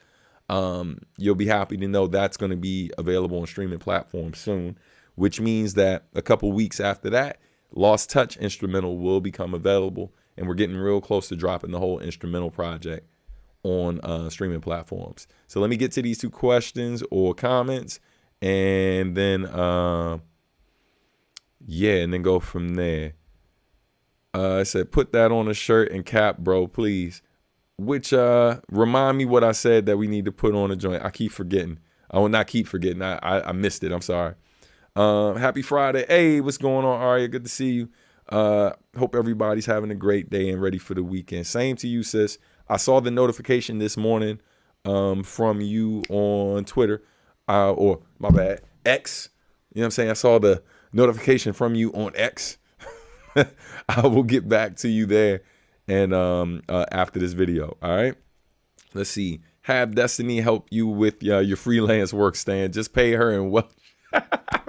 Speaker 1: you'll be happy to know that's going to be available on streaming platforms soon, which means that a couple weeks after that, Lost Touch instrumental will become available, and we're getting real close to dropping the whole instrumental project on streaming platforms. So let me get to these 2 questions or comments, and then and then go from there. I said, put that on a shirt and cap, bro, please. Which remind me what I said that we need to put on a joint. I keep forgetting. I will not keep forgetting. I missed it. I'm sorry. Happy Friday. Hey, what's going on, Aria? Good to see you. Hope everybody's having a great day and ready for the weekend. Same to you, sis. I saw the notification this morning from you on Twitter, or my bad, X. You know what I'm saying? I saw the notification from you on X. I will get back to you there and after this video. All right. Let's see. Have Destiny help you with your freelance work, Stan. Just pay her in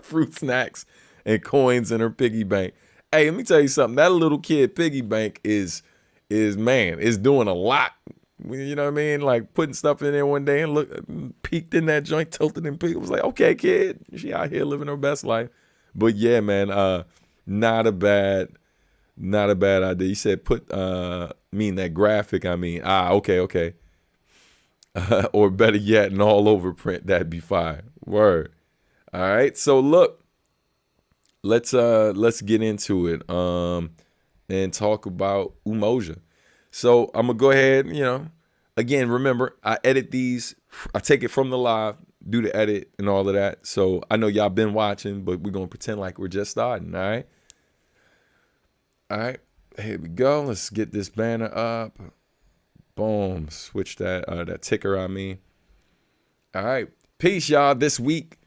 Speaker 1: fruit snacks and coins in her piggy bank. Hey, let me tell you something. That little kid piggy bank is doing a lot. You know what I mean? Like putting stuff in there one day and look, peeked in that joint, tilted and peeked. Was like, okay, kid, she out here living her best life. But yeah, man, not a bad idea. You said put mean that graphic. I mean, okay. Or better yet, an all over print. That'd be fire. Word. All right. So look, let's get into it and talk about Umoja. So I'm gonna go ahead. Again, remember I edit these. I take it from the live, do the edit and all of that. So I know y'all been watching, but we're gonna pretend like we're just starting. All right. Here we go. Let's get this banner up. Boom. Switch that ticker. I mean. All right. Peace, y'all. This week,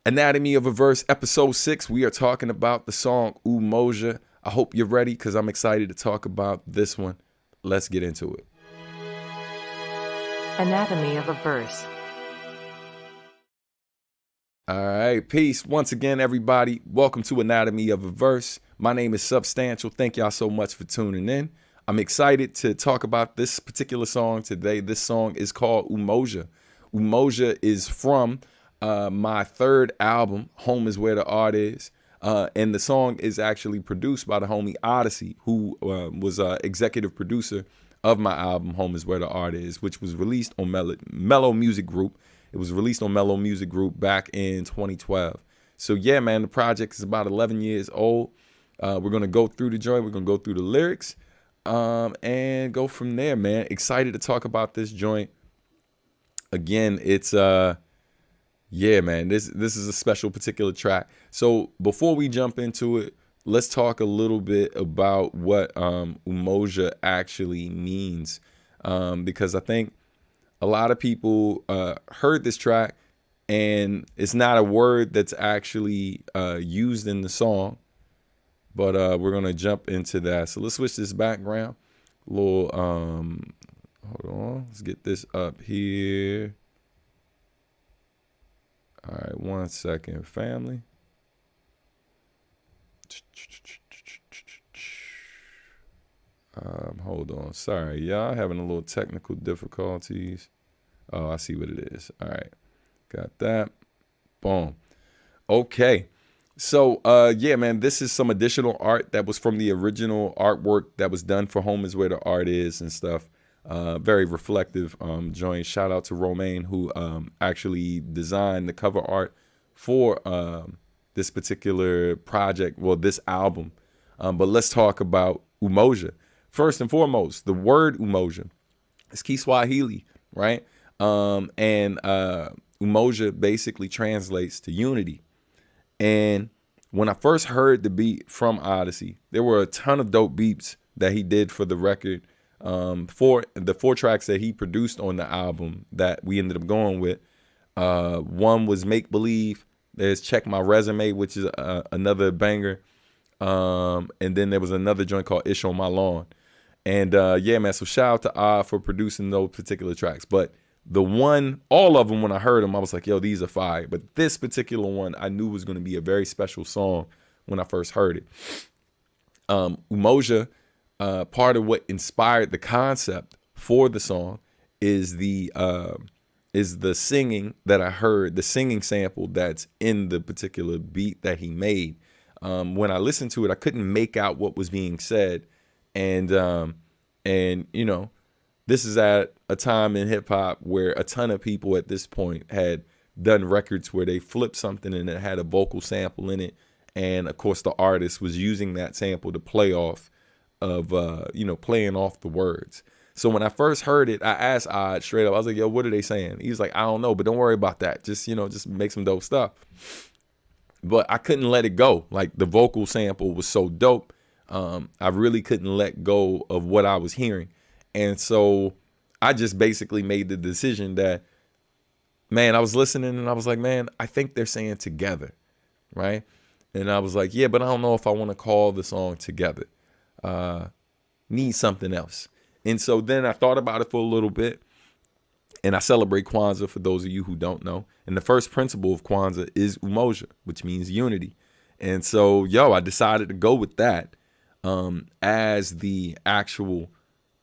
Speaker 1: Anatomy of a Verse, episode 6. We are talking about the song Umoja. I hope you're ready because I'm excited to talk about this one. Let's get into it.
Speaker 4: Anatomy of a Verse.
Speaker 1: All right, peace. Once again, everybody, welcome to Anatomy of a Verse. My name is Substantial. Thank y'all so much for tuning in. I'm excited to talk about this particular song today. This song is called Umoja. Umoja is from my 3rd album, Home is Where the Art Is. And the song is actually produced by the homie Odyssey, who was executive producer of my album, Home is Where the Art Is, which was released on Mellow Music Group. It was released on Mellow Music Group back in 2012. So yeah, man, the project is about 11 years old. We're going to go through the joint. We're going to go through the lyrics and go from there, man. Excited to talk about this joint. Again, it's, yeah, man, this is a special particular track. So before we jump into it, let's talk a little bit about what Umoja actually means, because I think a lot of people heard this track and it's not a word that's actually used in the song, but we're gonna jump into that. So let's switch this background. Hold on, let's get this up here. All right, 1 second, family. Hold on. Sorry, y'all. Having a little technical difficulties. Oh, I see what it is. All right. Got that. Boom. Okay. So, yeah, man, this is some additional art that was from the original artwork that was done for Home is Where the Art Is and stuff. Very reflective joint. Shout out to Romaine, who actually designed the cover art for this particular project, well, this album. But let's talk about Umoja. First and foremost, the word Umoja is Kiswahili, right? And Umoja basically translates to unity. And when I first heard the beat from Odyssey, there were a ton of dope beats that he did for the record. For the 4 tracks that he produced on the album that we ended up going with, one was Make Believe. There's Check My Resume, which is another banger. And then there was another joint called Ish on My Lawn. And yeah, man, so shout out to AOAV for producing those particular tracks. But the one, all of them, when I heard them, I was like, yo, these are fire. But this particular one I knew was going to be a very special song when I first heard it. Umoja, part of what inspired the concept for the song is the singing that I heard, the singing sample that's in the particular beat that he made. When I listened to it, I couldn't make out what was being said, and you know, this is at a time in hip hop where a ton of people at this point had done records where they flipped something and it had a vocal sample in it, and of course the artist was using that sample to play off of playing off the words. So when I first heard it, I asked Odd straight up, I was like, yo, what are they saying? He was like, I don't know, but don't worry about that. Just make some dope stuff. But I couldn't let it go. Like, the vocal sample was so dope. I really couldn't let go of what I was hearing. And so I just basically made the decision that, man, I was listening and I was like, man, I think they're saying together, right? And I was like, yeah, but I don't know if I want to call the song Together. Need something else. And so then I thought about it for a little bit, and I celebrate Kwanzaa for those of you who don't know. And the first principle of Kwanzaa is Umoja, which means unity. And so, I decided to go with that as the actual,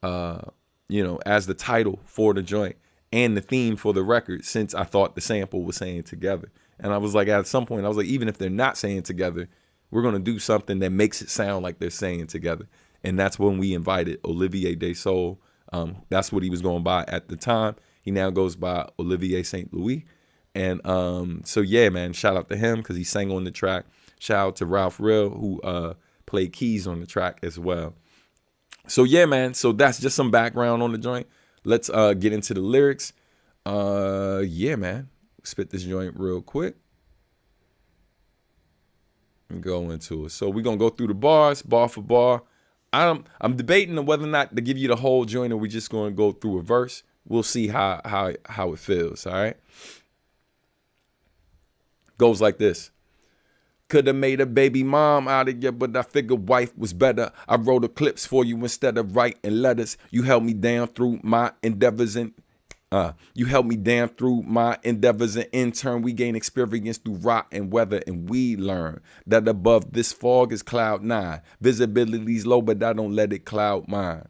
Speaker 1: as the title for the joint and the theme for the record, since I thought the sample was saying together. And I was like, at some point, I was like, even if they're not saying together, we're going to do something that makes it sound like they're saying together. And that's when we invited Olivier Desaulles. That's what he was going by at the time. He now goes by Olivier St. Louis. And so, yeah, man, shout out to him because he sang on the track. Shout out to Ralph Real, who played keys on the track as well. So, yeah, man, so that's just some background on the joint. Let's get into the lyrics. Yeah, man, spit this joint real quick and go into it. So we're going to go through the bars, bar for bar. I'm debating on whether or not to give you the whole joint or we're just going to go through a verse. We'll see how it feels, all right? Goes like this. Could have made a baby mom out of you, but I figured wife was better. I wrote eclipse for you instead of writing letters. You held me down through my endeavors and in turn we gain experience through rock and weather, and we learn that above this fog is cloud 9. Visibility's low, but I don't let it cloud mine.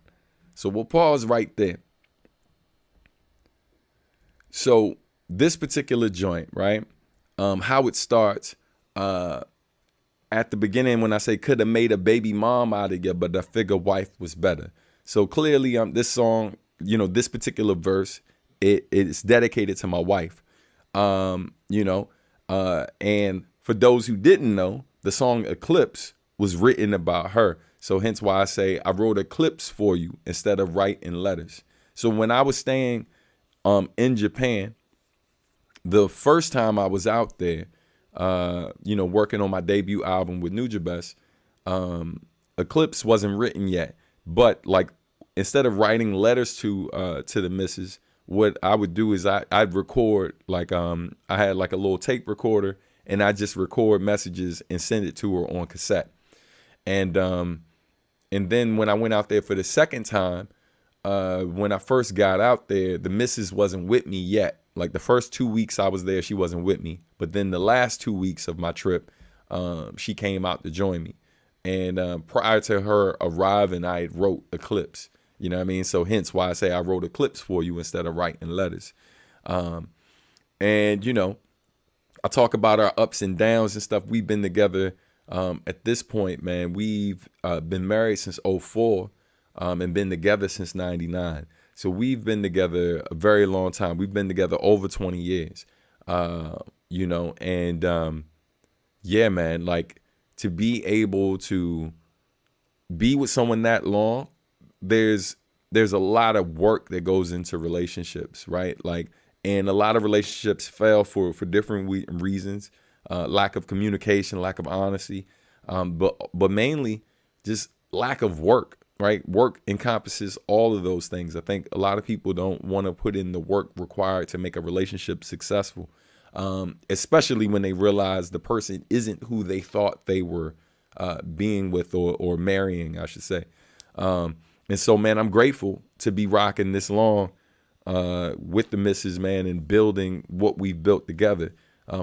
Speaker 1: So we'll pause right there. So this particular joint, right? How it starts, at the beginning when I say could have made a baby mom out of you, but I figure wife was better. So clearly, this song, this particular verse, it's dedicated to my wife. And for those who didn't know, the song Eclipse was written about her. So hence why I say I wrote eclipse for you instead of writing letters. So when I was staying in Japan, the first time I was out there, working on my debut album with Nujabes, Eclipse wasn't written yet. But like, instead of writing letters to the missus, what I would do is I'd record, like, I had like a little tape recorder, and I just record messages and send it to her on cassette. And then when I went out there for the second time, when I first got out there, the missus wasn't with me yet. Like, the first 2 weeks I was there, she wasn't with me. But then the last 2 weeks of my trip, she came out to join me. And prior to her arriving, I wrote Eclipse. You know what I mean? So hence why I say I wrote Eclipse for you instead of writing letters. And, I talk about our ups and downs and stuff. We've been together at this point, man. We've been married since 2004 and been together since 1999. So we've been together a very long time. We've been together over 20 years, yeah, man, like, to be able to be with someone that long, there's a lot of work that goes into relationships, right? Like, and a lot of relationships fail for different reasons, lack of communication, lack of honesty, but mainly just lack of work, right? Work encompasses all of those things. I think a lot of people don't want to put in the work required to make a relationship successful, especially when they realize the person isn't who they thought they were being with or marrying, I should say. And so, man, I'm grateful to be rocking this long with the missus, man, and building what we've built together,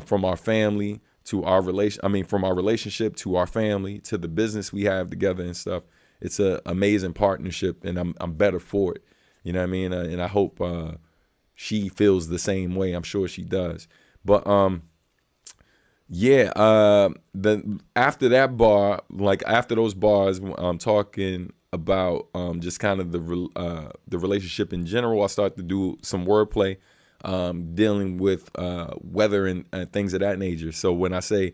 Speaker 1: from our family to our relation. I mean, from our relationship to our family to the business we have together and stuff. It's an amazing partnership, and I'm better for it. You know what I mean? And I hope she feels the same way. I'm sure she does. But yeah, the after that bar, like after those bars, I'm talking about just kind of the relationship in general. I start to do some wordplay, dealing with weather and things of that nature. So when I say,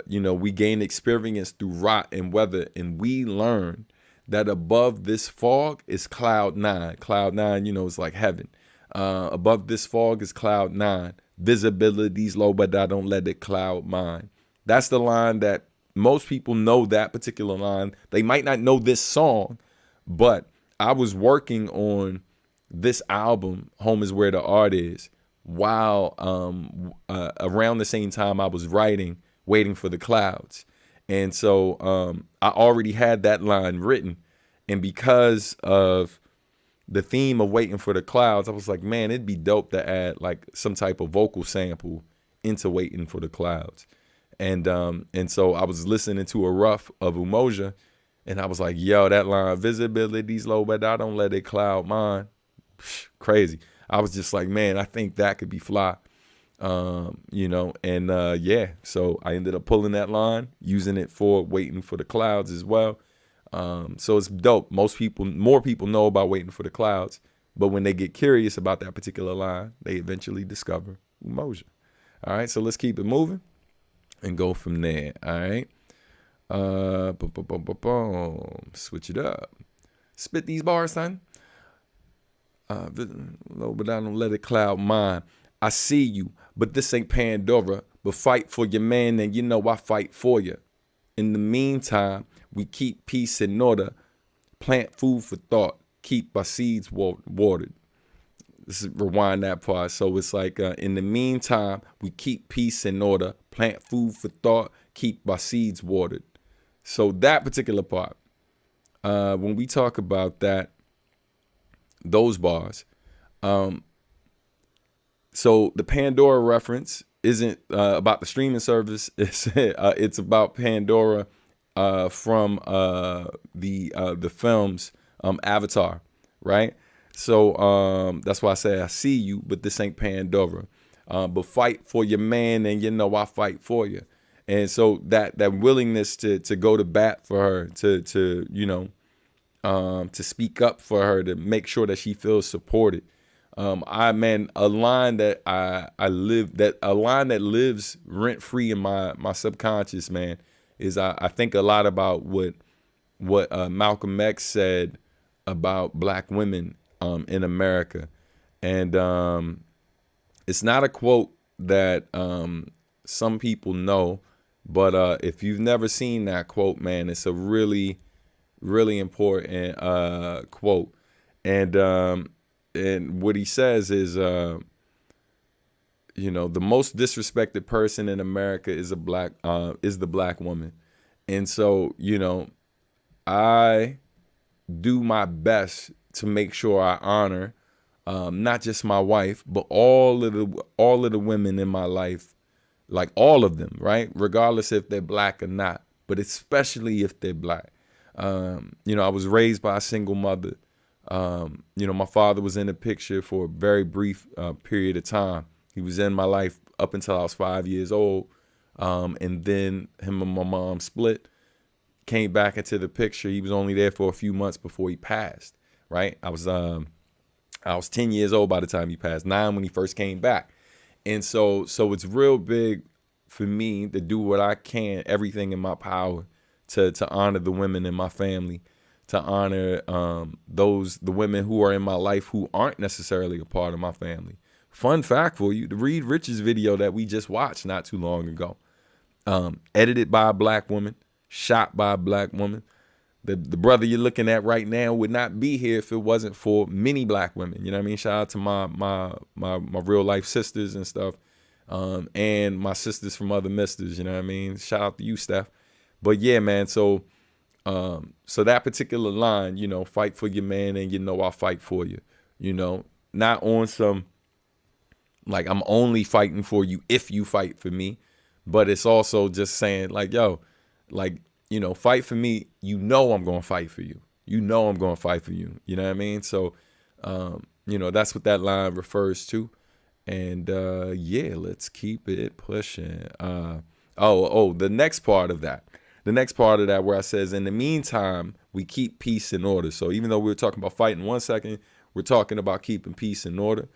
Speaker 1: we gain experience through rot and weather, and we learn that above this fog is cloud nine. Cloud nine, is like heaven. Above this fog is cloud nine. Visibility's low, but I don't let it cloud mine. That's the line that most people know, that particular line. They might not know this song, but I was working on this album, Home Is Where the Art Is, while around the same time I was writing Waiting for the Clouds. And so I already had that line written. And because of the theme of Waiting for the Clouds, I was like, man, it'd be dope to add like some type of vocal sample into Waiting for the Clouds. And so I was listening to a rough of Umoja, and I was like, yo, that line, visibility's low, but I don't let it cloud mine. Crazy. I was just like, man, I think that could be fly. So I ended up pulling that line, using it for Waiting for the Clouds as well. So it's dope. More people know about Waiting for the Clouds, but when they get curious about that particular line, they eventually discover Umoja. All right, so let's keep it moving and go from there. All right. Switch it up. Spit these bars, son. Low, but I don't let it cloud mine. I see you, but this ain't Pandora. But fight for your man, and I fight for you. In the meantime, we keep peace in order. Plant food for thought. Keep our seeds watered. This is rewind that part. So it's like, in the meantime, we keep peace in order. Plant food for thought. Keep our seeds watered. So that particular part, when we talk about that, those bars, so the Pandora reference isn't about the streaming service. It's about Pandora from the film's Avatar, right? So that's why I say I see you, but this ain't Pandora. But fight for your man, and I fight for you. And so that willingness to go to bat for her, to speak up for her, to make sure that she feels supported. A line that lives rent free in my subconscious, man, is I think a lot about what Malcolm X said about black women in America. And it's not a quote that some people know, but if you've never seen that quote, man, it's a really, really important quote. And what he says is, the most disrespected person in America is the black woman. And so, I do my best to make sure I honor not just my wife, but all of the women in my life, like all of them, right? Regardless if they're black or not, but especially if they're black. I was raised by a single mother. My father was in the picture for a very brief period of time. He was in my life up until I was 5 years old. And then him and my mom split, came back into the picture. He was only there for a few months before he passed, right? I was 10 years old by the time he passed, 9 when he first came back. And so it's real big for me to do what I can, everything in my power to honor the women in my family, to honor the women who are in my life who aren't necessarily a part of my family. Fun fact for you, the Reed Richards video that we just watched not too long ago, edited by a black woman, shot by a black woman. The brother you're looking at right now would not be here if it wasn't for many black women. You know what I mean? Shout out to my real life sisters and stuff, and my sisters from other misters. You know what I mean? Shout out to you, Steph. But yeah, man. So that particular line, fight for your man, and I'll fight for you. Not on some like I'm only fighting for you if you fight for me. But it's also just saying like, yo, like, you know, fight for me. You know, I'm going to fight for you. You know, I'm going to fight for you. You know what I mean? So, you know, that's what that line refers to. And yeah, let's keep it pushing. The next part of that. The next part of that where I says, in the meantime, we keep peace in order. So even though we were talking about fighting 1 second, we're talking about keeping peace in order.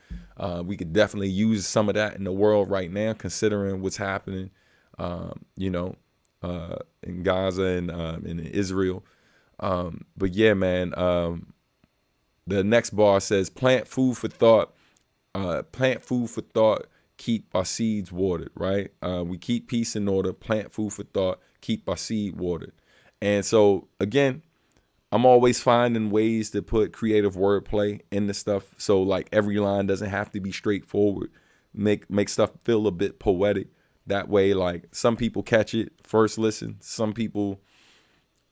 Speaker 1: We could definitely use some of that in the world right now, considering what's happening, you know, in Gaza and in Israel. But yeah, man, the next bar says, plant food for thought, keep our seeds watered, right? We keep peace in order, plant food for thought, keep our seed watered. And so again, I'm always finding ways to put creative wordplay in the stuff. So like every line doesn't have to be straightforward. Make stuff feel a bit poetic. That way, like some people catch it first listen. Some people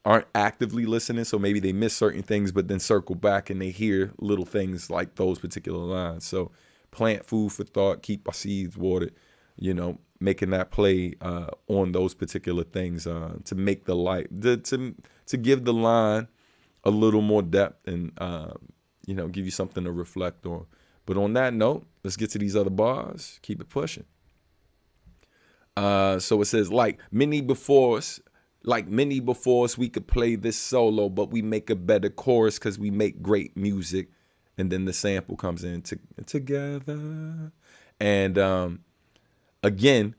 Speaker 1: aren't actively listening, so maybe they miss certain things, but then circle back and they hear little things like those particular lines. So plant food for thought, keep our seeds watered, you know, making that play on those particular things to make the light, to give the line a little more depth and, you know, give you something to reflect on. But on that note, let's get to these other bars. Keep it pushing. So it says, like many before us, we could play this solo, but we make a better chorus because we make great music. And then the sample comes in together. And again,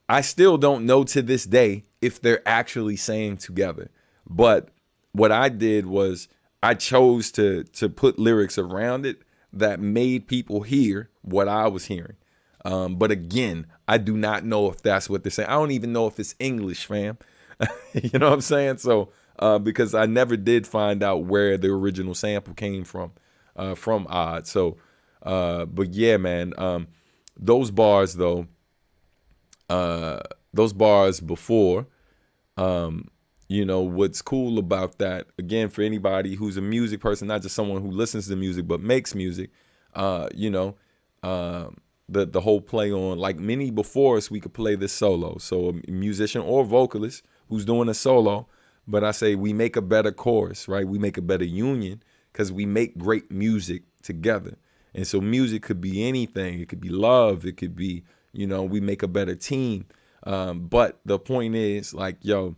Speaker 1: I still don't know to this day if they're actually saying together. But what I did was I chose to put lyrics around it that made people hear what I was hearing. But again, I do not know if that's what they're saying. I don't even know if it's English, fam. You know what I'm saying? So because I never did find out where the original sample came from Odd. So, but yeah, man, those bars though, those bars before, you know, what's cool about that, again, for anybody who's a music person, not just someone who listens to music, but makes music, you know, the whole play on, like many before us, we could play this solo. So a musician or vocalist who's doing a solo, but I say we make a better chorus, right? We make a better union because we make great music together. And so music could be anything. It could be love. It could be, you know, we make a better team. But the point is, like, yo,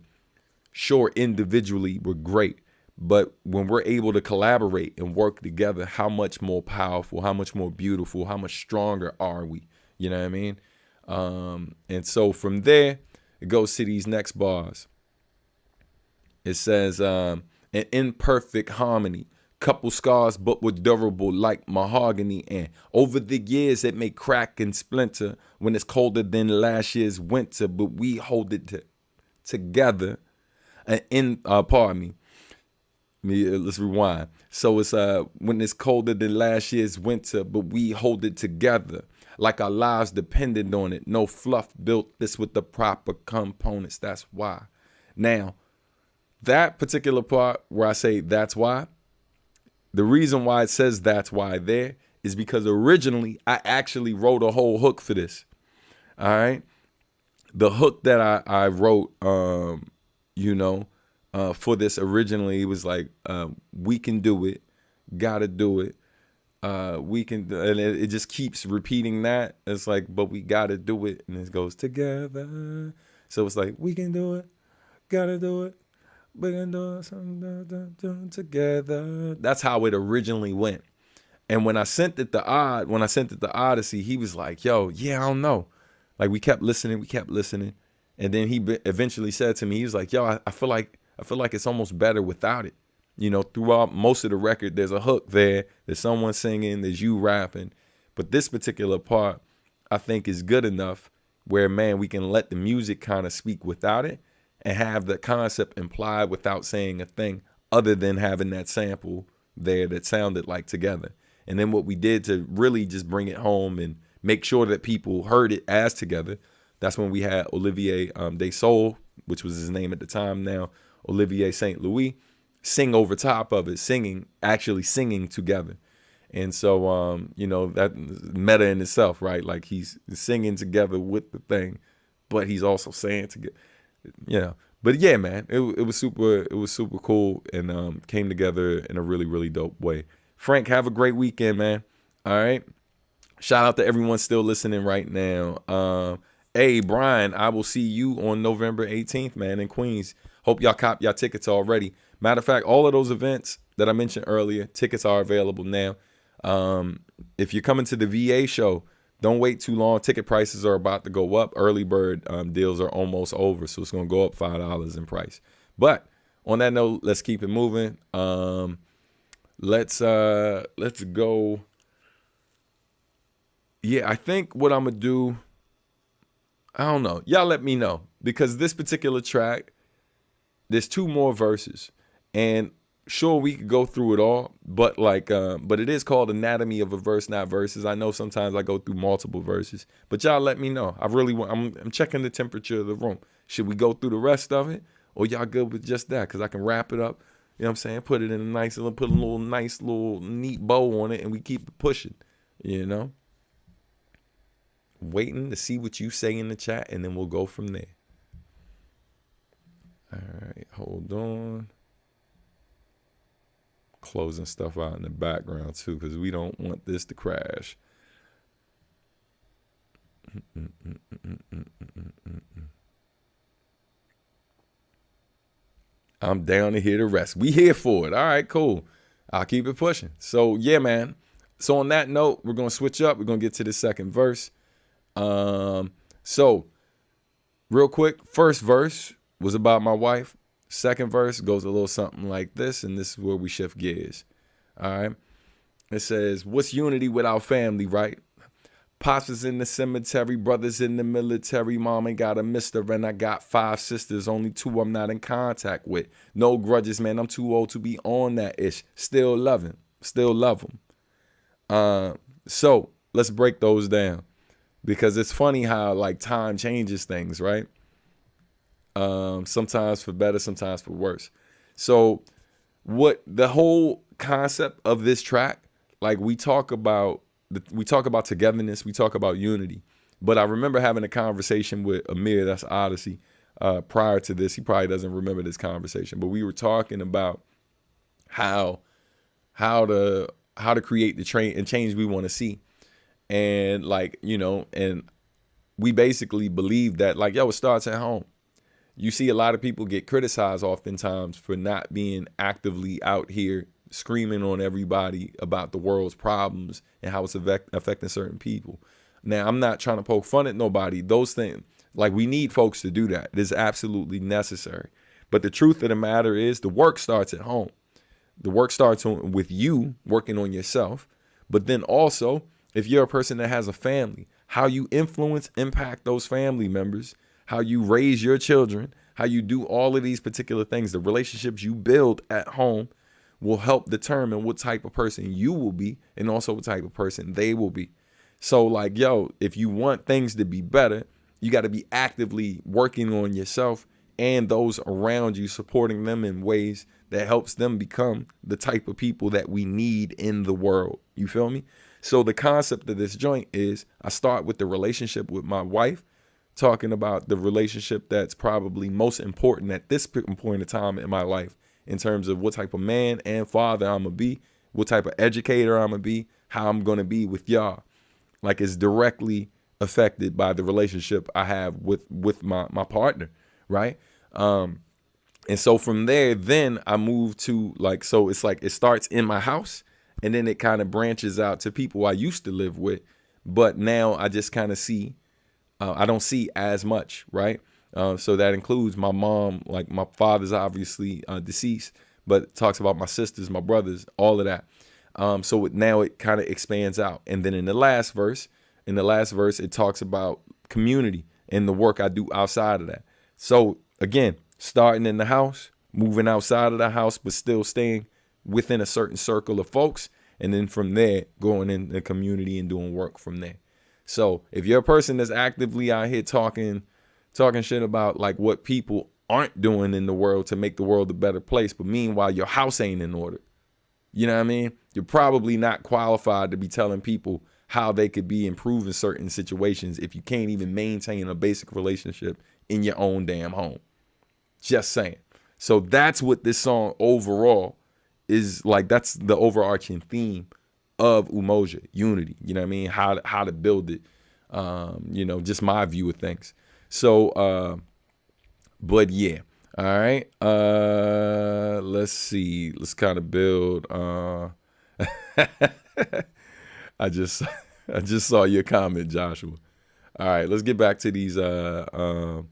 Speaker 1: sure, individually we're great, but when we're able to collaborate and work together, how much more powerful, how much more beautiful, how much stronger are we? You know what I mean? And so from there, it goes to these next bars. It says, an imperfect harmony, couple scars, but we're durable like mahogany. And over the years, it may crack and splinter when it's colder than last year's winter, but we hold it together. Pardon me. Let's rewind. So it's when it's colder than last year's winter, but we hold it together like our lives depended on it. No fluff, built this with the proper components. That's why. Now, that particular part where I say that's why, the reason why it says that's why there is because originally I actually wrote a whole hook for this. All right. The hook that I wrote, you know, for this originally was like, we can do it, gotta do it. We can, and it just keeps repeating that. It's like, but we gotta do it, and it goes together. So it's like, we can do it, gotta do it, we can do it something together. That's how it originally went. And when I sent it to Odyssey, he was like, yo, yeah, I don't know. Like we kept listening. And then he eventually said to me, he was like, yo, I feel like it's almost better without it. You know, throughout most of the record, there's a hook there. There's someone singing. There's you rapping. But this particular part, I think, is good enough where, man, we can let the music kind of speak without it and have the concept implied without saying a thing other than having that sample there that sounded like together. And then what we did to really just bring it home and make sure that people heard it as together, that's when we had Olivier Desaulles, which was his name at the time now, Olivier St. Louis, sing over top of it, actually singing together. And so, you know, that meta in itself, right? Like he's singing together with the thing, but he's also saying together, you know. But yeah, man, it was super cool, and came together in a really, really dope way. Frank, have a great weekend, man. All right. Shout out to everyone still listening right now. Hey, Brian, I will see you on November 18th, man, in Queens. Hope y'all cop y'all tickets already. Matter of fact, all of those events that I mentioned earlier, tickets are available now. If you're coming to the VA show, don't wait too long. Ticket prices are about to go up. Early bird deals are almost over, so it's going to go up $5 in price. But on that note, let's keep it moving. Let's go. Yeah, I think what I'm going to do, I don't know. Y'all let me know. Because this particular track, there's 2 more verses. And sure, we could go through it all. But but it is called Anatomy of a Verse, Not Verses. I know sometimes I go through multiple verses. But y'all let me know. I really want, I'm checking the temperature of the room. Should we go through the rest of it? Or y'all good with just that? Because I can wrap it up. You know what I'm saying? Put it in a nice, put a little nice, little neat bow on it. And we keep it pushing. You know? Waiting to see what you say in the chat, and then we'll go from there. All right, hold on. Closing stuff out in the background too, because we don't want this to crash. I'm down to hear the rest. We here for it. All right, cool. I'll keep it pushing. So yeah, man. So on that note, we're gonna switch up. We're gonna get to the second verse. So real quick, first verse was about my wife. Second verse goes a little something like this, and this is where we shift gears. All right. It says, what's unity without family, right? Pops is in the cemetery, brothers in the military, mom ain't got a mister, and I got 5 sisters, only 2 I'm not in contact with. No grudges, man, I'm too old to be on that ish. Still love them. So let's break those down. Because it's funny how like time changes things, right? Sometimes for better, sometimes for worse. So what the whole concept of this track, like we talk about togetherness, we talk about unity. But I remember having a conversation with Amir, that's Odyssey, prior to this. He probably doesn't remember this conversation, but we were talking about how to create the change we want to see. And like, you know, and we basically believe that like, yo, it starts at home. You see a lot of people get criticized oftentimes for not being actively out here screaming on everybody about the world's problems and how it's affecting certain people. Now, I'm not trying to poke fun at nobody. Those things, like we need folks to do that. It is absolutely necessary. But the truth of the matter is the work starts at home. The work starts with you working on yourself. But then also, if you're a person that has a family, how you impact those family members, how you raise your children, how you do all of these particular things, the relationships you build at home will help determine what type of person you will be and also what type of person they will be. So like, yo, if you want things to be better, you got to be actively working on yourself and those around you, supporting them in ways that helps them become the type of people that we need in the world. You feel me? So the concept of this joint is I start with the relationship with my wife, talking about the relationship that's probably most important at this point in time in my life in terms of what type of man and father I'm going to be, what type of educator I'm going to be, how I'm going to be with y'all. Like it's directly affected by the relationship I have with my partner, right? And so from there, then I move to like, so it's like it starts in my house. And then it kind of branches out to people I used to live with. But now I just kind of see, I don't see as much, right? So that includes my mom, like my father's obviously deceased, but it talks about my sisters, my brothers, all of that. So now it kind of expands out. And then in the last verse, it talks about community and the work I do outside of that. So again, starting in the house, moving outside of the house, but still staying within a certain circle of folks. And then from there, going in the community and doing work from there. So if you're a person that's actively out here talking shit about like what people aren't doing in the world to make the world a better place, but meanwhile, your house ain't in order, You know what I mean? You're probably not qualified to be telling people how they could be improving certain situations if you can't even maintain a basic relationship in your own damn home. Just saying. So that's what this song overall is like. That's the overarching theme of Umoja, unity. You know what I mean? How to build it. Just my view of things. So, but yeah. All right. Let's see. Let's kind of build. I just saw your comment, Joshua. All right, let's get back to these. Oh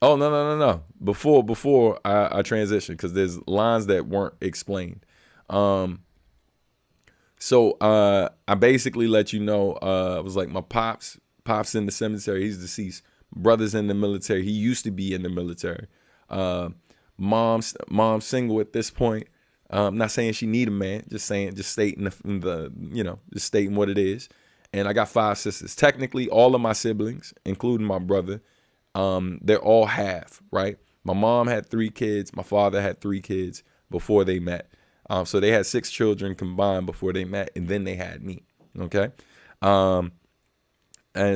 Speaker 1: no. Before I transition, because there's lines that weren't explained. So I basically let you know. It was like my pops in the cemetery. He's deceased. Brother's in the military. He used to be in the military. Mom's single at this point. I'm not saying she need a man, just stating just stating what it is. And I got 5 sisters. Technically, all of my siblings, including my brother, they're all half, right? My mom had 3 kids. My father had 3 kids before they met. So they had 6 children combined before they met, and then they had me. Okay. And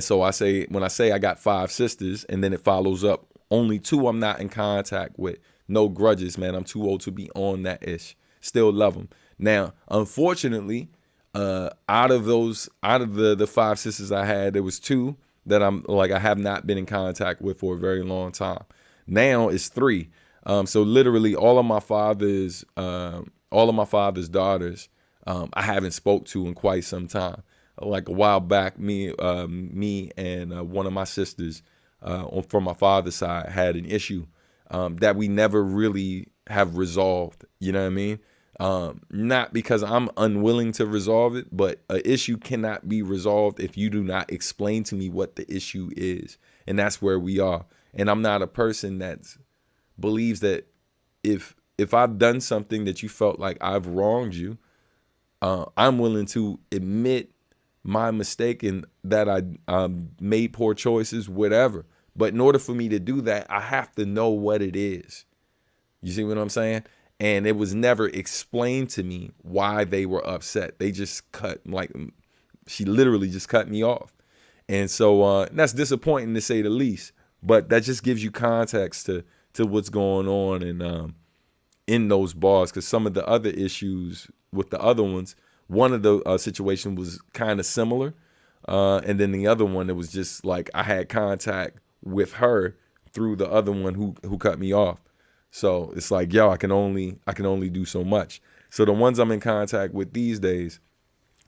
Speaker 1: so when I say I got 5 sisters, and then it follows up, only 2 I'm not in contact with. No grudges, man. I'm too old to be on that ish. Still love them. Now, unfortunately, out of the 5 sisters I had, there was 2 that I have not been in contact with for a very long time. Now it's 3. So literally all of my father's daughters, I haven't spoke to in quite some time. Like a while back, me and one of my sisters from my father's side had an issue that we never really have resolved. You know what I mean? Not because I'm unwilling to resolve it, but an issue cannot be resolved if you do not explain to me what the issue is. And that's where we are. And I'm not a person that believes that if I've done something that you felt like I've wronged you, I'm willing to admit my mistake and that I made poor choices, whatever. But in order for me to do that, I have to know what it is. You see what I'm saying? And it was never explained to me why they were upset. They just she literally just cut me off. And so that's disappointing to say the least. But that just gives you context to what's going on and in those bars. Because some of the other issues with the other ones, one of the situation was kind of similar. And then the other one, it was just like I had contact with her through the other one who cut me off. So it's like, I can only do so much. So the ones I'm in contact with these days,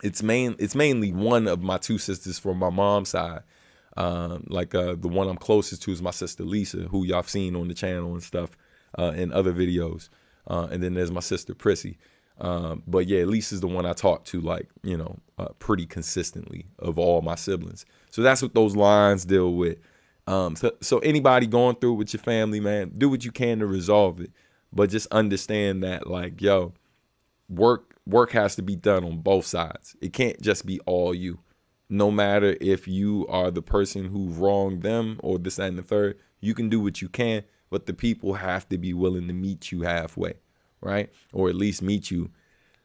Speaker 1: it's mainly one of my 2 sisters from my mom's side. The one I'm closest to is my sister Lisa, who y'all have seen on the channel and stuff in other videos. And then there's my sister Prissy. But yeah, Lisa's the one I talk to pretty consistently of all my siblings. So that's what those lines deal with. So anybody going through it with your family, man, do what you can to resolve it, but just understand that work has to be done on both sides. It can't just be all you. No matter if you are the person who wronged them or this, that, and the third, you can do what you can, but the people have to be willing to meet you halfway, right? Or at least meet you.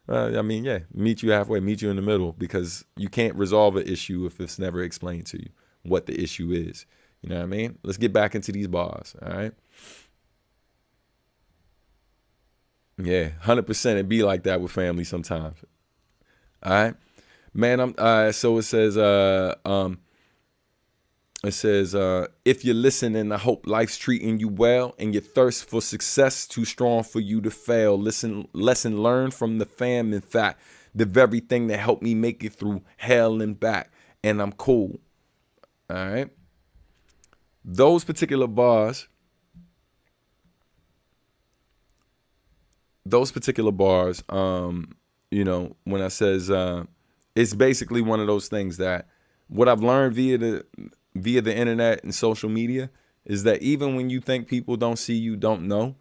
Speaker 1: Meet you halfway, meet you in the middle, because you can't resolve an issue if it's never explained to you what the issue is. You know what I mean? Let's get back into these bars, all right? Yeah, 100% it be like that with family sometimes. All right? Man, so it says if you're listening, I hope life's treating you well and your thirst for success too strong for you to fail. Lesson learned from the fam, in fact, the very thing that helped me make it through hell and back, and I'm cool. All right? Those particular bars, when I says, it's basically one of those things that what I've learned via the internet and social media is that even when you think people don't see you, don't know,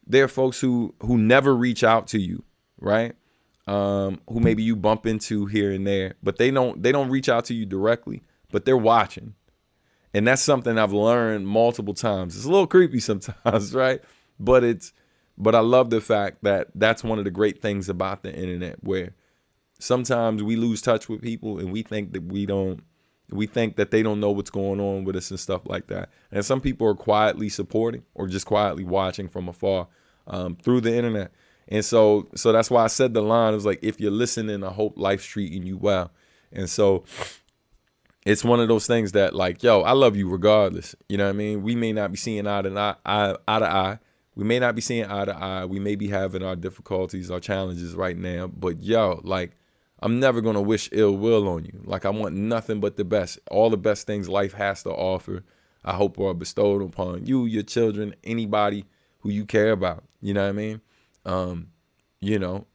Speaker 1: there are folks who never reach out to you, right? Who maybe you bump into here and there, but they don't reach out to you directly, but they're watching. And that's something I've learned multiple times. It's a little creepy sometimes, right? But But I love the fact that that's one of the great things about the internet, where sometimes we lose touch with people and we think that we think that they don't know what's going on with us and stuff like that. And some people are quietly supporting or just quietly watching from afar through the internet. And so that's why I said the line. It was like, if you're listening, I hope life's treating you well. And so it's one of those things that, like, yo, I love you regardless. You know what I mean? We may not be seeing eye to eye. We may not be seeing eye to eye. We may be having our difficulties, our challenges right now. But yo, like, I'm never going to wish ill will on you. Like, I want nothing but the best. All the best things life has to offer, I hope are bestowed upon you, your children, anybody who you care about. You know what I mean? You know,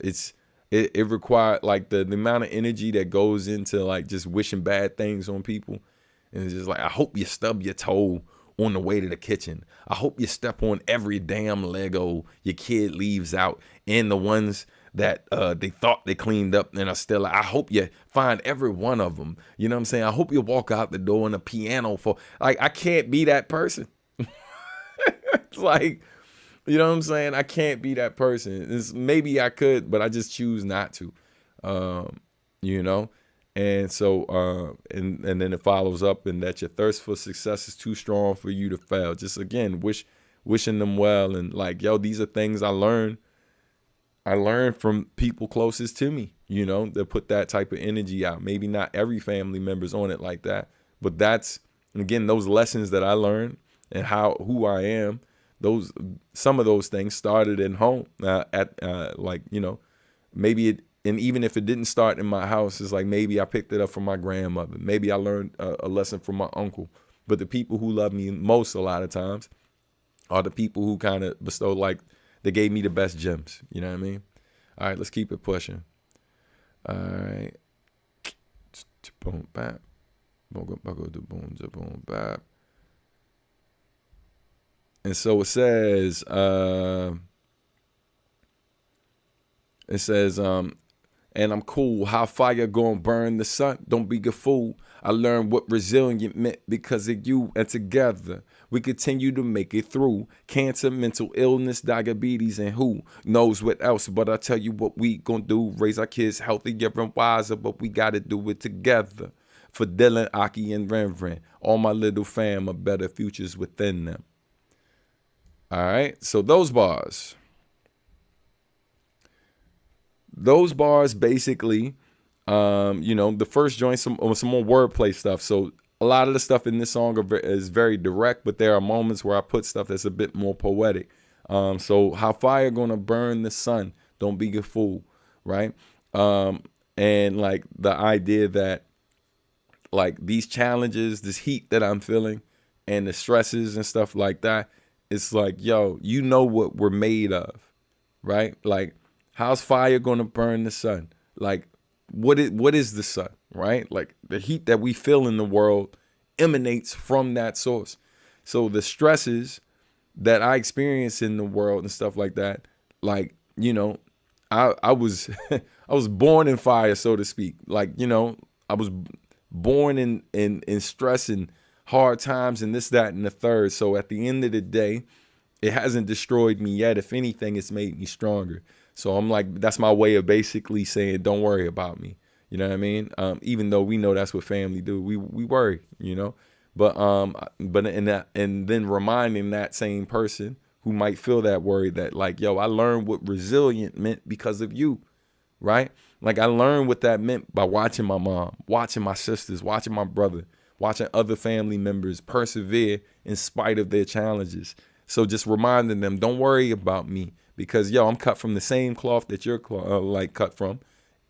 Speaker 1: it required, like, the amount of energy that goes into, like, just wishing bad things on people. And it's just like, I hope you stub your toe on the way to the kitchen. I hope you step on every damn Lego your kid leaves out, and the ones that they thought they cleaned up and are still. I hope you find every one of them. You know what I'm saying? I hope you walk out the door in a piano for, like, I can't be that person. It's like, you know what I'm saying? I can't be that person. Maybe I could, but I just choose not to. You know? And so, and then it follows up, and that your thirst for success is too strong for you to fail. Just, again, wishing them well. And, like, yo, these are things I learned from people closest to me, you know, that put that type of energy out. Maybe not every family member's on it like that, but that's, again, those lessons that I learned and who I am. Some of those things started at home, like, you know, maybe and even if it didn't start in my house, it's like, maybe I picked it up from my grandmother. Maybe I learned a lesson from my uncle. But the people who love me most a lot of times are the people who kind of bestow, like, they gave me the best gems. You know what I mean? All right, let's keep it pushing. All right. Boom, bap. Boom, boom, bap. And so it says, and I'm cool. How fire gonna burn the sun? Don't be a fool. I learned what resilient meant because of you, and together we continue to make it through. Cancer, mental illness, diabetes, and who knows what else. But I tell you what we gonna do. Raise our kids healthier and wiser, but we gotta do it together. For Dylan, Aki, and Renvren, all my little fam, a better futures within them. All right, so those bars basically, you know, the first joint, some more wordplay stuff. So a lot of the stuff in this song is very direct, but there are moments where I put stuff that's a bit more poetic. So how fire gonna burn the sun? Don't be a fool, right? And, like, the idea that, like, these challenges, this heat that I'm feeling, and the stresses and stuff like that, it's like, yo, you know what we're made of, right? Like, how's fire gonna burn the sun? Like, what is the sun, right? Like, the heat that we feel in the world emanates from that source. So the stresses that I experience in the world and stuff like that, like, you know, I was I was born in fire, so to speak. Like, you know, I was born in stress and hard times and this, that, and the third. So at the end of the day, it hasn't destroyed me yet. If anything, it's made me stronger. So I'm like, that's my way of basically saying, don't worry about me. You know what I mean? Even though we know that's what family do, we worry, you know. But and then reminding that same person who might feel that worry that, like, yo, I learned what resilient meant because of you, right? Like, I learned what that meant by watching my mom, watching my sisters, watching my brother, watching other family members persevere in spite of their challenges. So just reminding them, don't worry about me, because, yo, I'm cut from the same cloth that you're like cut from.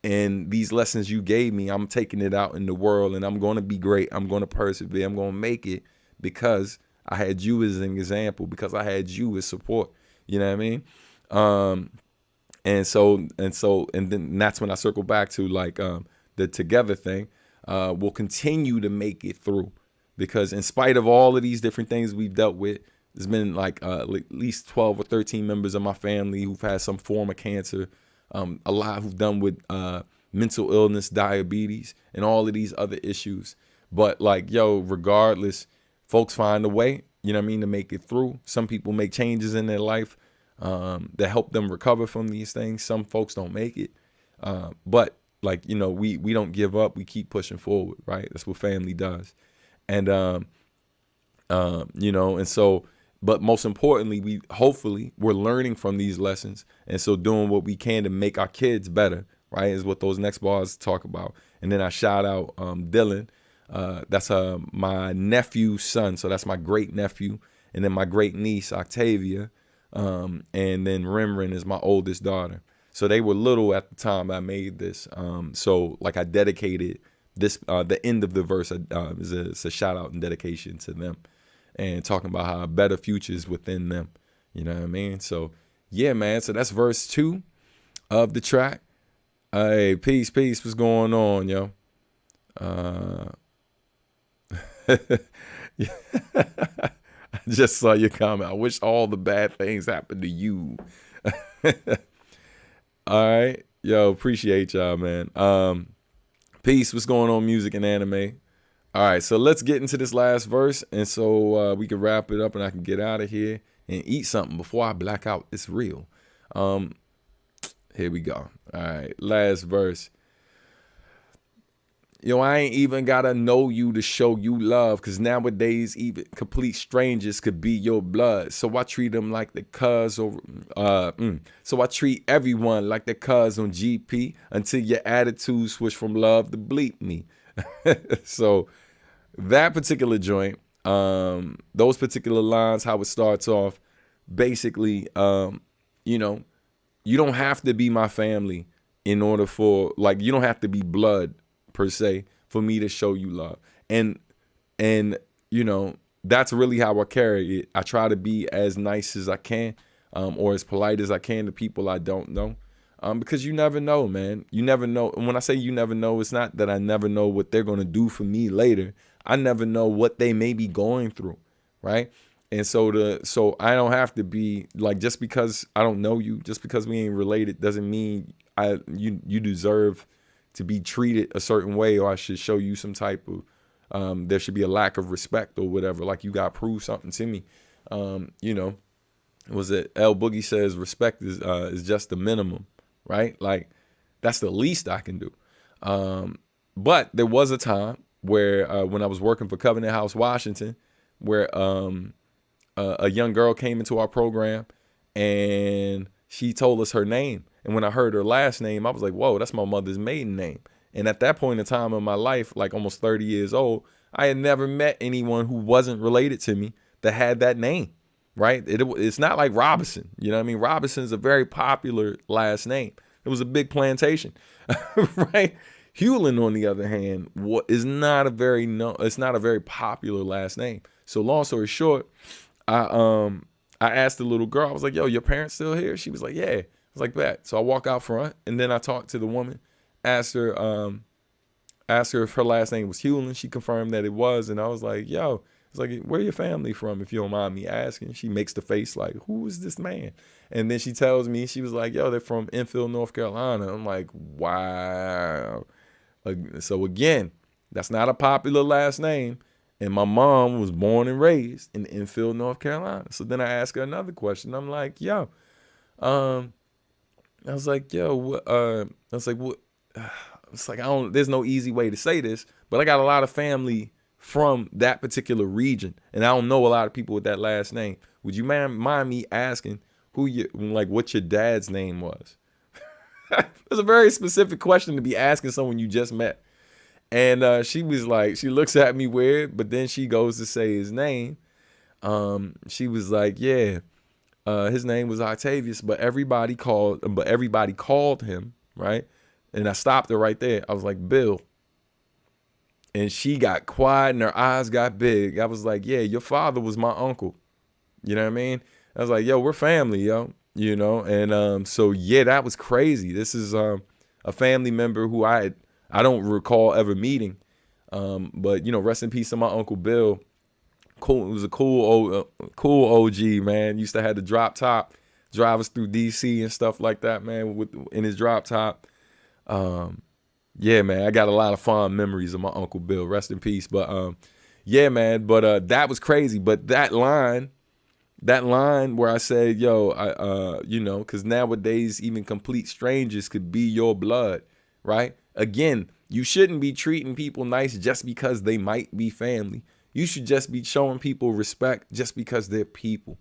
Speaker 1: And these lessons you gave me, I'm taking it out in the world, and I'm going to be great. I'm going to persevere. I'm going to make it because I had you as an example, because I had you as support. You know what I mean? And then that's when I circle back to, like, the together thing. We'll continue to make it through, because in spite of all of these different things we've dealt with, there's been like at least 12 or 13 members of my family who've had some form of cancer. A lot who've done with mental illness, diabetes, and all of these other issues. But, like, yo, regardless, folks find a way, you know what I mean, to make it through. Some people make changes in their life. that help them recover from these things. Some folks don't make it. But like, you know, we don't give up. We keep pushing forward, right? That's what family does. And, you know, and so, but most importantly, we're learning from these lessons. And so doing what we can to make our kids better, right, is what those next bars talk about. And then I shout out Dylan. That's my nephew's son. So that's my great nephew. And then my great niece, Octavia. And then Rimrin is my oldest daughter. So they were little at the time I made this. So like I dedicated this, the end of the verse is a shout out and dedication to them, and talking about how a better future is within them. You know what I mean? So yeah, man. So that's verse 2 of the track. Hey, peace. What's going on, yo? I just saw your comment. I wish all the bad things happened to you. All right. Yo, appreciate y'all, man. Peace. What's going on, music and anime? All right. So let's get into this last verse. And so we can wrap it up and I can get out of here and eat something before I black out. It's real. Here we go. All right. Last verse. Yo, I ain't even gotta know you to show you love, cause nowadays even complete strangers could be your blood. So I treat them like the cuz or so I treat everyone like the cuz on GP until your attitude switch from love to bleep me. So that particular joint, those particular lines, how it starts off, basically, you know, you don't have to be my family in order for, like, you don't have to be blood per se for me to show you love. And you know, that's really how I carry it. I try to be as nice as I can, or as polite as I can to people I don't know, because you never know, man. You never know. And when I say you never know, it's not that I never know what they're going to do for me later. I never know what they may be going through, right? And so I don't have to be like, just because I don't know you, just because we ain't related, doesn't mean you deserve to be treated a certain way, or I should show you some type of, there should be a lack of respect or whatever. Like, you got to prove something to me. You know, was it L Boogie says respect is just the minimum, right? Like, that's the least I can do. But there was a time where when I was working for Covenant House, Washington, where a young girl came into our program and she told us her name. And when I heard her last name, I was like, whoa, that's my mother's maiden name. And at that point in time in my life, like almost 30 years old, I had never met anyone who wasn't related to me that had that name, right? It's not like Robinson. You know what I mean? Robinson's a very popular last name. It was a big plantation, right? Hewlin, on the other hand, it's not a very popular last name. So long story short, I asked the little girl, I was like, yo, your parents still here? She was like, yeah. I was like that. So I walk out front, and then I talked to the woman, asked her if her last name was Hewlin. She confirmed that it was, and I was like, yo, it's like, where your family from, if you don't mind me asking? She makes the face like, who is this man? And then she tells me, she was like, yo, they're from Enfield, North Carolina. I'm like, wow. So again, that's not a popular last name. And my mom was born and raised in Enfield, North Carolina. So then I asked her another question. I'm like, yo, I was like, what? It's like, there's no easy way to say this, but I got a lot of family from that particular region, and I don't know a lot of people with that last name. Would you mind me asking what your dad's name was? That's a very specific question to be asking someone you just met. And she was like, she looks at me weird, but then she goes to say his name. She was like, yeah. His name was Octavius, but everybody called him, right? And I stopped her right there. I was like, Bill. And she got quiet and her eyes got big. I was like, yeah, your father was my uncle. You know what I mean? I was like, yo, we're family, yo. You know? And so yeah, that was crazy. This is a family member who I don't recall ever meeting. But you know, rest in peace to my Uncle Bill. Cool. It was a cool OG, man. Used to have the drop top, drive us through DC and stuff like that, man, in his drop top. Yeah, man, I got a lot of fond memories of my Uncle Bill. Rest in peace. But yeah, man, but that was crazy. But that line, that line where I said, yo, because nowadays even complete strangers could be your blood, right? Again, you shouldn't be treating people nice just because they might be family. You should just be showing people respect just because they're people.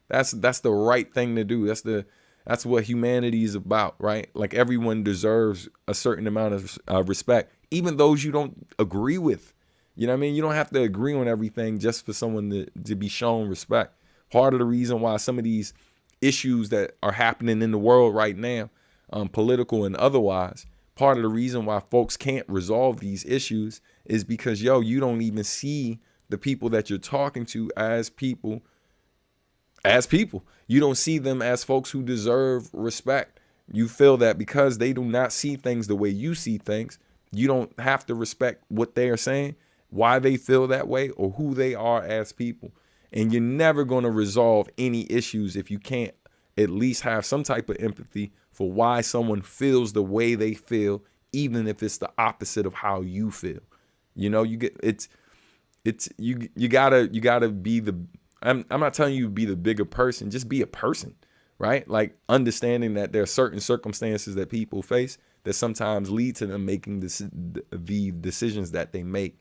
Speaker 1: That's the right thing to do. That's what humanity is about, right? Like everyone deserves a certain amount of respect, even those you don't agree with. You know what I mean? You don't have to agree on everything just for someone to be shown respect. Part of the reason why some of these issues that are happening in the world right now, political and otherwise, part of the reason why folks can't resolve these issues is because, you don't even see the people that you're talking to as people. You don't see them as folks who deserve respect. You feel that because they do not see things the way you see things, you don't have to respect what they are saying, why they feel that way, or who they are as people. And you're never going to resolve any issues if you can't at least have some type of empathy for why someone feels the way they feel, even if it's the opposite of how you feel. You gotta be the, I'm not telling you to be the bigger person, just be a person, right? Like understanding that there are certain circumstances that people face that sometimes lead to them making the decisions that they make.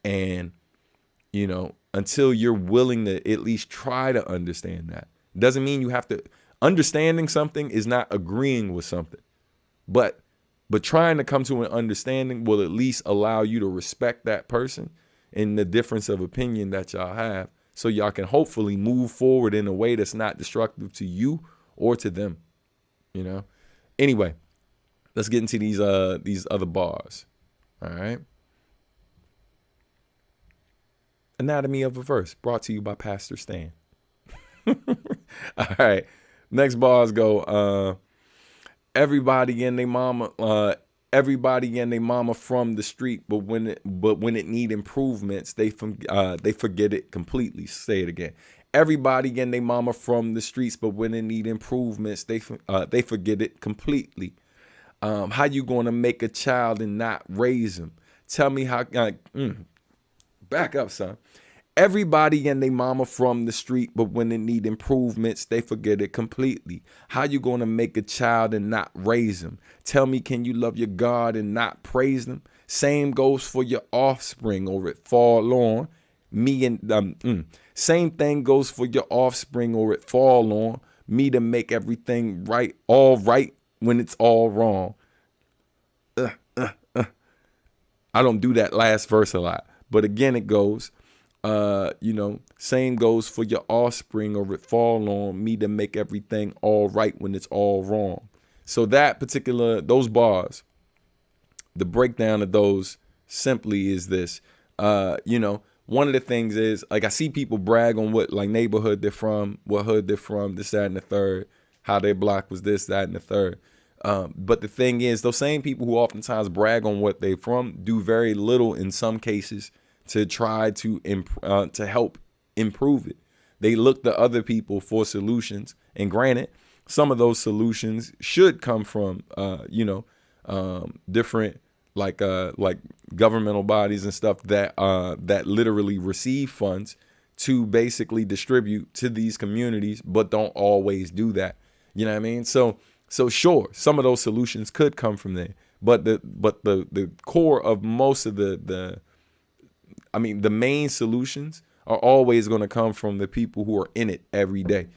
Speaker 1: And, until you're willing to at least try to understand that, doesn't mean you have to. Understanding something is not agreeing with something, but trying to come to an understanding will at least allow you to respect that person and the difference of opinion that y'all have, so y'all can hopefully move forward in a way that's not destructive to you or to them. Anyway, let's get into these other bars. All right. Anatomy of a Verse, brought to you by Pastor Stan. All right. Next bars go, everybody and their mama from the street, but when it need improvements, they forget it completely. Say it again. Everybody and their mama from the streets, but when it need improvements, they forget it completely. How you gonna make a child and not raise him? Tell me how. Back up, son. Everybody and their mama from the street, but when they need improvements, they forget it completely. How you gonna make a child and not raise them? Tell me, can you love your God and not praise them? Same goes for your offspring, or it fall on me and Same thing goes for your offspring, or it fall on me to make everything right, all right when it's all wrong. I don't do that last verse a lot. But again, it goes, same goes for your offspring, or it fall on me to make everything all right when it's all wrong. So those bars, the breakdown of those simply is this. One of the things is, like, I see people brag on what, like, neighborhood they're from, what hood they're from, this, that, and the third, how their block was this, that, and the third. But the thing is, those same people who oftentimes brag on what they're from do very little in some cases to try to help improve it. They look to other people for solutions, and granted, some of those solutions should come from different like governmental bodies and stuff that literally receive funds to basically distribute to these communities, but don't always do that. You know what I mean? So sure, some of those solutions could come from there, but the core of most of the main solutions are always going to come from the people who are in it every day,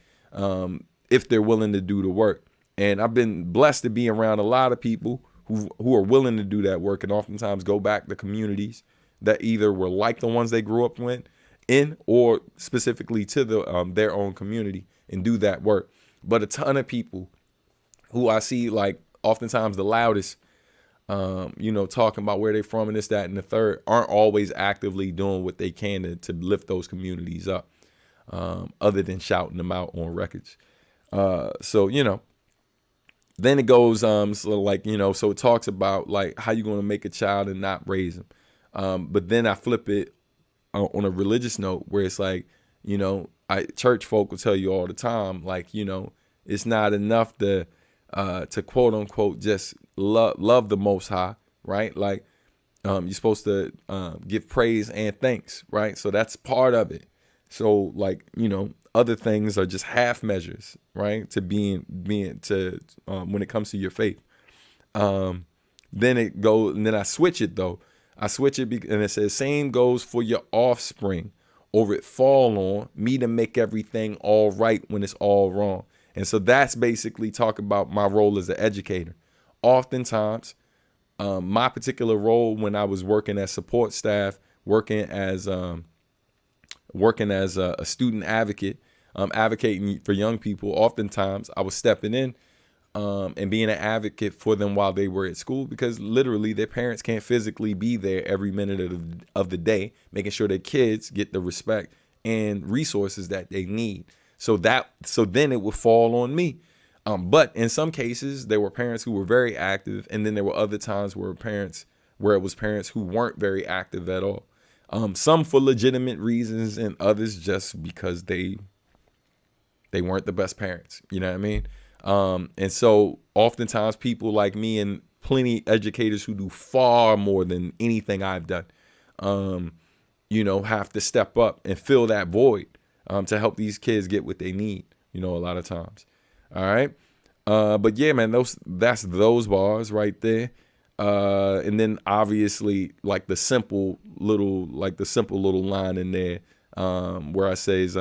Speaker 1: if they're willing to do the work. And I've been blessed to be around a lot of people who are willing to do that work, and oftentimes go back to communities that either were like the ones they grew up in, or specifically to their own community, and do that work. But a ton of people who I see, like, oftentimes the loudest, talking about where they're from and this, that, and the third, aren't always actively doing what they can to lift those communities up, other than shouting them out on records. Then it goes, so it talks about, like, how you going to make a child and not raise them. But then I flip it on a religious note, where it's like, church folk will tell you all the time, like, it's not enough to quote unquote just love the Most High, right? Like, you're supposed to give praise and thanks, right? So that's part of it. So like, other things are just half measures, right? To being to when it comes to your faith. Then and then I switch it though. I switch it and it says, same goes for your offspring, or it fall on me to make everything all right when it's all wrong. And so that's basically talk about my role as an educator. Oftentimes, my particular role when I was working as support staff, working as a student advocate, advocating for young people, oftentimes I was stepping in and being an advocate for them while they were at school, because literally their parents can't physically be there every minute of the day, making sure their kids get the respect and resources that they need. So then it would fall on me. But in some cases, there were parents who were very active, and then there were other times where it was parents who weren't very active at all. Some for legitimate reasons, and others just because they weren't the best parents. You know what I mean? And so oftentimes people like me and plenty educators who do far more than anything I've done, have to step up and fill that void to help these kids get what they need, a lot of times. All right. But yeah, man, that's those bars right there. And then obviously like the simple little line in there where I say is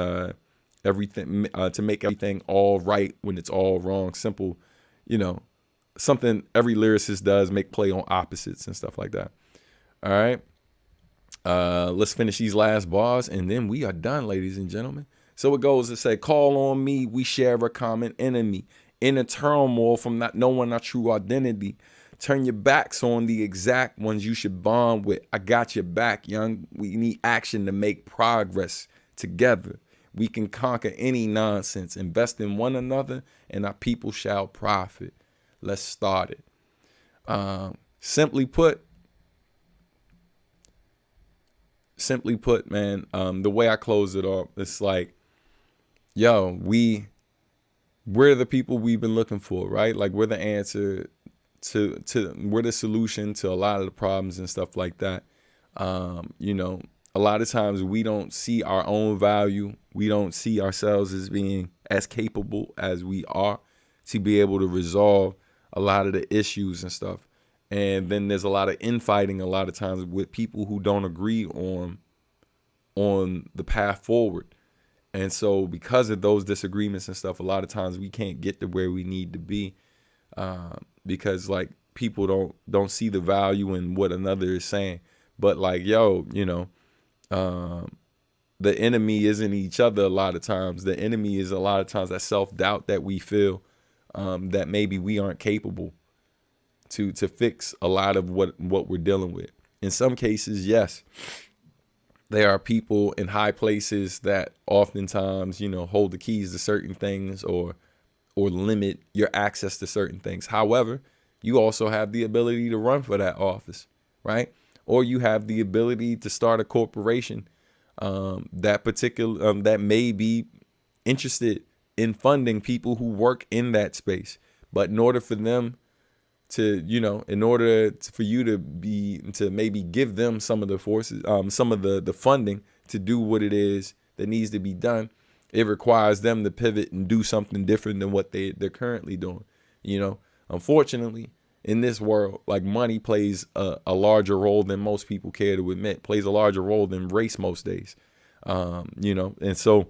Speaker 1: everything to make everything all right when it's all wrong. Simple, something every lyricist does, make play on opposites and stuff like that. All right. Let's finish these last bars and then we are done, ladies and gentlemen. So it goes to say, call on me, we share a common enemy. In a turmoil from not knowing our true identity. Turn your backs on the exact ones you should bond with. I got your back, young. We need action to make progress together. We can conquer any nonsense. Invest in one another and our people shall profit. Let's start it. Simply put, man, the way I close it off, it's like, yo, we're the people we've been looking for, right? Like we're the answer to we're the solution to a lot of the problems and stuff like that. A lot of times we don't see our own value. We don't see ourselves as being as capable as we are to be able to resolve a lot of the issues and stuff. And then there's a lot of infighting a lot of times with people who don't agree on the path forward. And so because of those disagreements and stuff, a lot of times we can't get to where we need to be because like people don't see the value in what another is saying. But like, yo, the enemy isn't each other a lot of times. The enemy is a lot of times that self-doubt that we feel that maybe we aren't capable to fix a lot of what we're dealing with. In some cases, yes. There are people in high places that oftentimes, hold the keys to certain things or limit your access to certain things. However, you also have the ability to run for that office, right? Or you have the ability to start a corporation that may be interested in funding people who work in that space. But in order for them to, for you to maybe give them some of the forces, some of the funding to do what it is that needs to be done, it requires them to pivot and do something different than what they're currently doing. Unfortunately, in this world, like money plays a larger role than most people care to admit, plays a larger role than race most days. And so,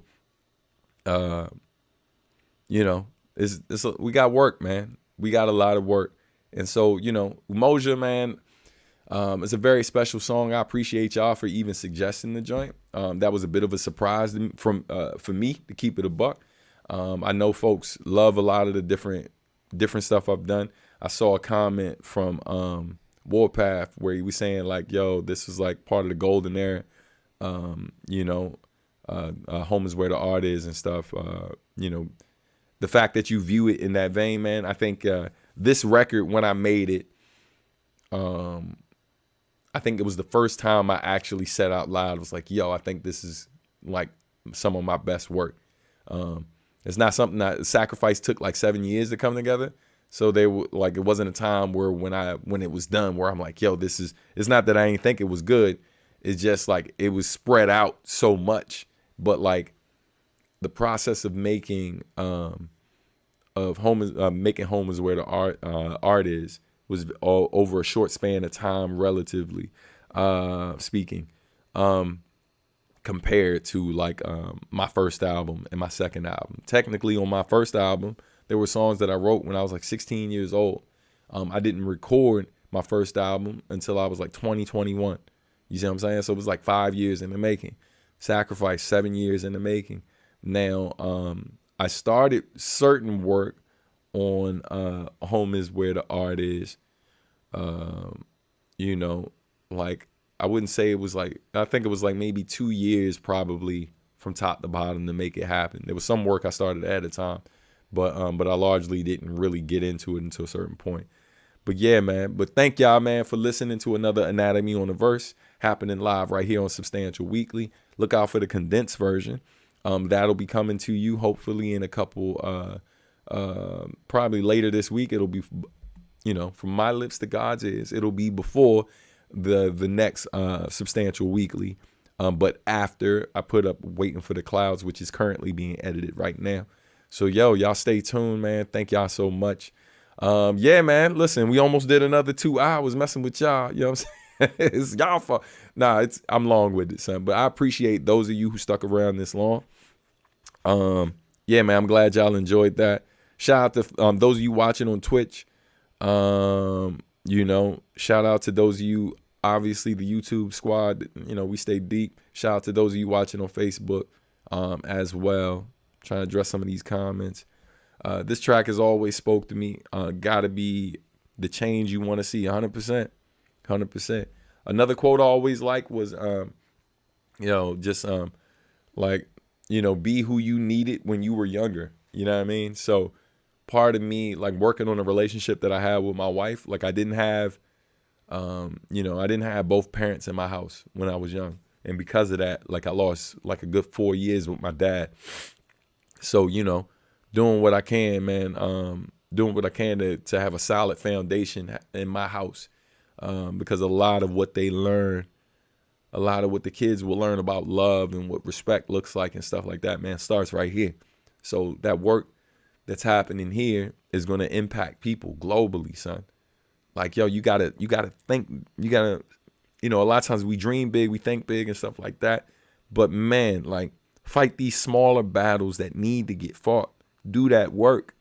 Speaker 1: we got work, man. We got a lot of work. And so, Umoja, man, it's a very special song. I appreciate y'all for even suggesting the joint. That was a bit of a surprise for me, to keep it a buck. I know folks love a lot of the different stuff I've done. I saw a comment from Warpath where he was saying like, yo, this is like part of the golden era. Home is where the art is and stuff. The fact that you view it in that vein, man, I think this record, when I made it, I think it was the first time I actually said out loud, I was like, yo, I think this is like some of my best work. It's not something that Sacrifice took like 7 years to come together. So they were like, it wasn't a time where when it was done, where I'm like, yo, it's not that I didn't think it was good. It's just like, it was spread out so much but like the process of making making home is where the art is was all over a short span of time, relatively speaking, compared to like my first album and my second album. Technically, on my first album, there were songs that I wrote when I was like 16 years old. I didn't record my first album until I was like 21. You see what I'm saying? So it was like 5 years in the making. Sacrifice, 7 years in the making. Now, I started certain work on Home is Where the Art Is. You know, like I wouldn't say it was like, I think it was like maybe 2 years probably from top to bottom to make it happen. There was some work I started at a time, but I largely didn't really get into it until a certain point. But yeah, man. But thank y'all, man, for listening to another Anatomy on the Verse happening live right here on Substantial Weekly. Look out for the condensed version. That'll be coming to you hopefully in a couple, probably later this week. It'll be, you know, from my lips to God's ears. It'll be before the next Substantial Weekly, but after I put up Waiting for the Clouds, which is currently being edited right now. So y'all stay tuned, man. Thank y'all so much. Yeah, man. Listen, we almost did another 2 hours messing with y'all. You know what I'm saying? It's y'all fault. Nah, I'm long with it, son. But I appreciate those of you who stuck around this long. Yeah, man. I'm glad y'all enjoyed that. Shout out to those of you watching on Twitch. You know, shout out to those of you, obviously the YouTube squad. You know, we stay deep. Shout out to those of you watching on Facebook as well. Trying to address some of these comments. This track has always spoke to me. Gotta be the change you want to see. 100%. 100%. Another quote I always like was, you know, just like, you know, be who you needed when you were younger. You know what I mean? So part of me, like working on a relationship that I had with my wife, like I didn't have, you know, I didn't have both parents in my house when I was young. And because of that, like I lost like a good 4 years with my dad. So, you know, doing what I can, man, doing what I can to have a solid foundation in my house. Because a lot of what they learn, a lot of what the kids will learn about love and what respect looks like and stuff like that, man, starts right here. So that work that's happening here is going to impact people globally, son. Like, yo, you gotta think, you gotta, you know, a lot of times we dream big, we think big and stuff like that. But man, like, fight these smaller battles that need to get fought. Do that work,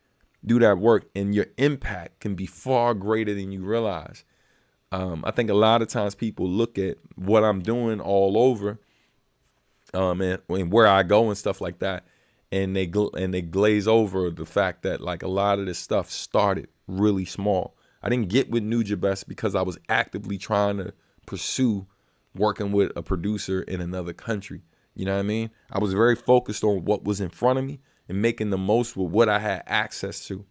Speaker 1: and your impact can be far greater than you realize. I think a lot of times people look at what I'm doing all over, and where I go and stuff like that, and they glaze over the fact that like a lot of this stuff started really small. I didn't get with Nujabes because I was actively trying to pursue working with a producer in another country. You know what I mean? I was very focused on what was in front of me and making the most with what I had access to.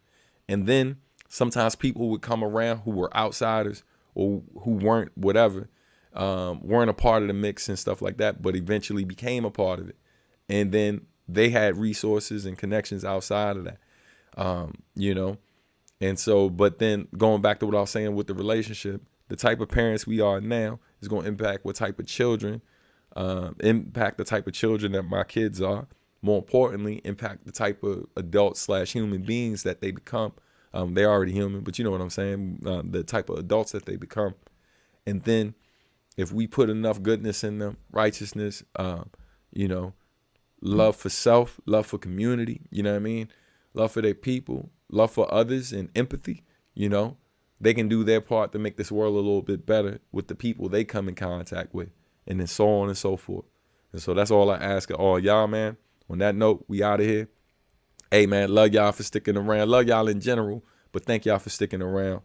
Speaker 1: And then sometimes people would come around who were outsiders or who weren't whatever, weren't a part of the mix and stuff like that, but eventually became a part of it. And then they had resources and connections outside of that, you know? And so, but then going back to what I was saying with the relationship, the type of parents we are now is going to impact what type of children, impact the type of children that my kids are. More importantly, impact the type of adult/human beings that they become. They're already human, but you know what I'm saying? The type of adults that they become. And then if we put enough goodness in them, righteousness, you know, love for self, love for community, you know what I mean? Love for their people, love for others, and empathy, you know, they can do their part to make this world a little bit better with the people they come in contact with, and then so on and so forth. And so that's all I ask of all y'all, man. On that note, we out of here. Hey, man, love y'all for sticking around. Love y'all in general, but thank y'all for sticking around.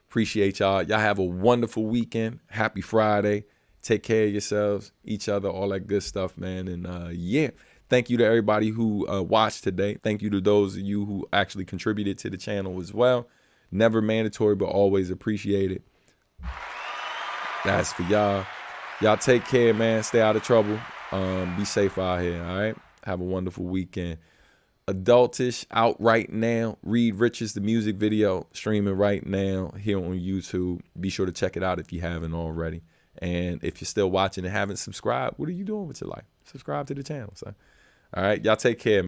Speaker 1: Appreciate y'all. Y'all have a wonderful weekend. Happy Friday. Take care of yourselves, each other, all that good stuff, man. And yeah, thank you to everybody who watched today. Thank you to those of you who actually contributed to the channel as well. Never mandatory, but always appreciated. That's for y'all. Y'all take care, man. Stay out of trouble. Be safe out here, all right? Have a wonderful weekend. Adultish out right now. Reed Richards, the music video, streaming right now here on YouTube. Be sure to check it out if you haven't already. And if you're still watching and haven't subscribed, what are you doing with your life? Subscribe to the channel, son. All right, y'all take care.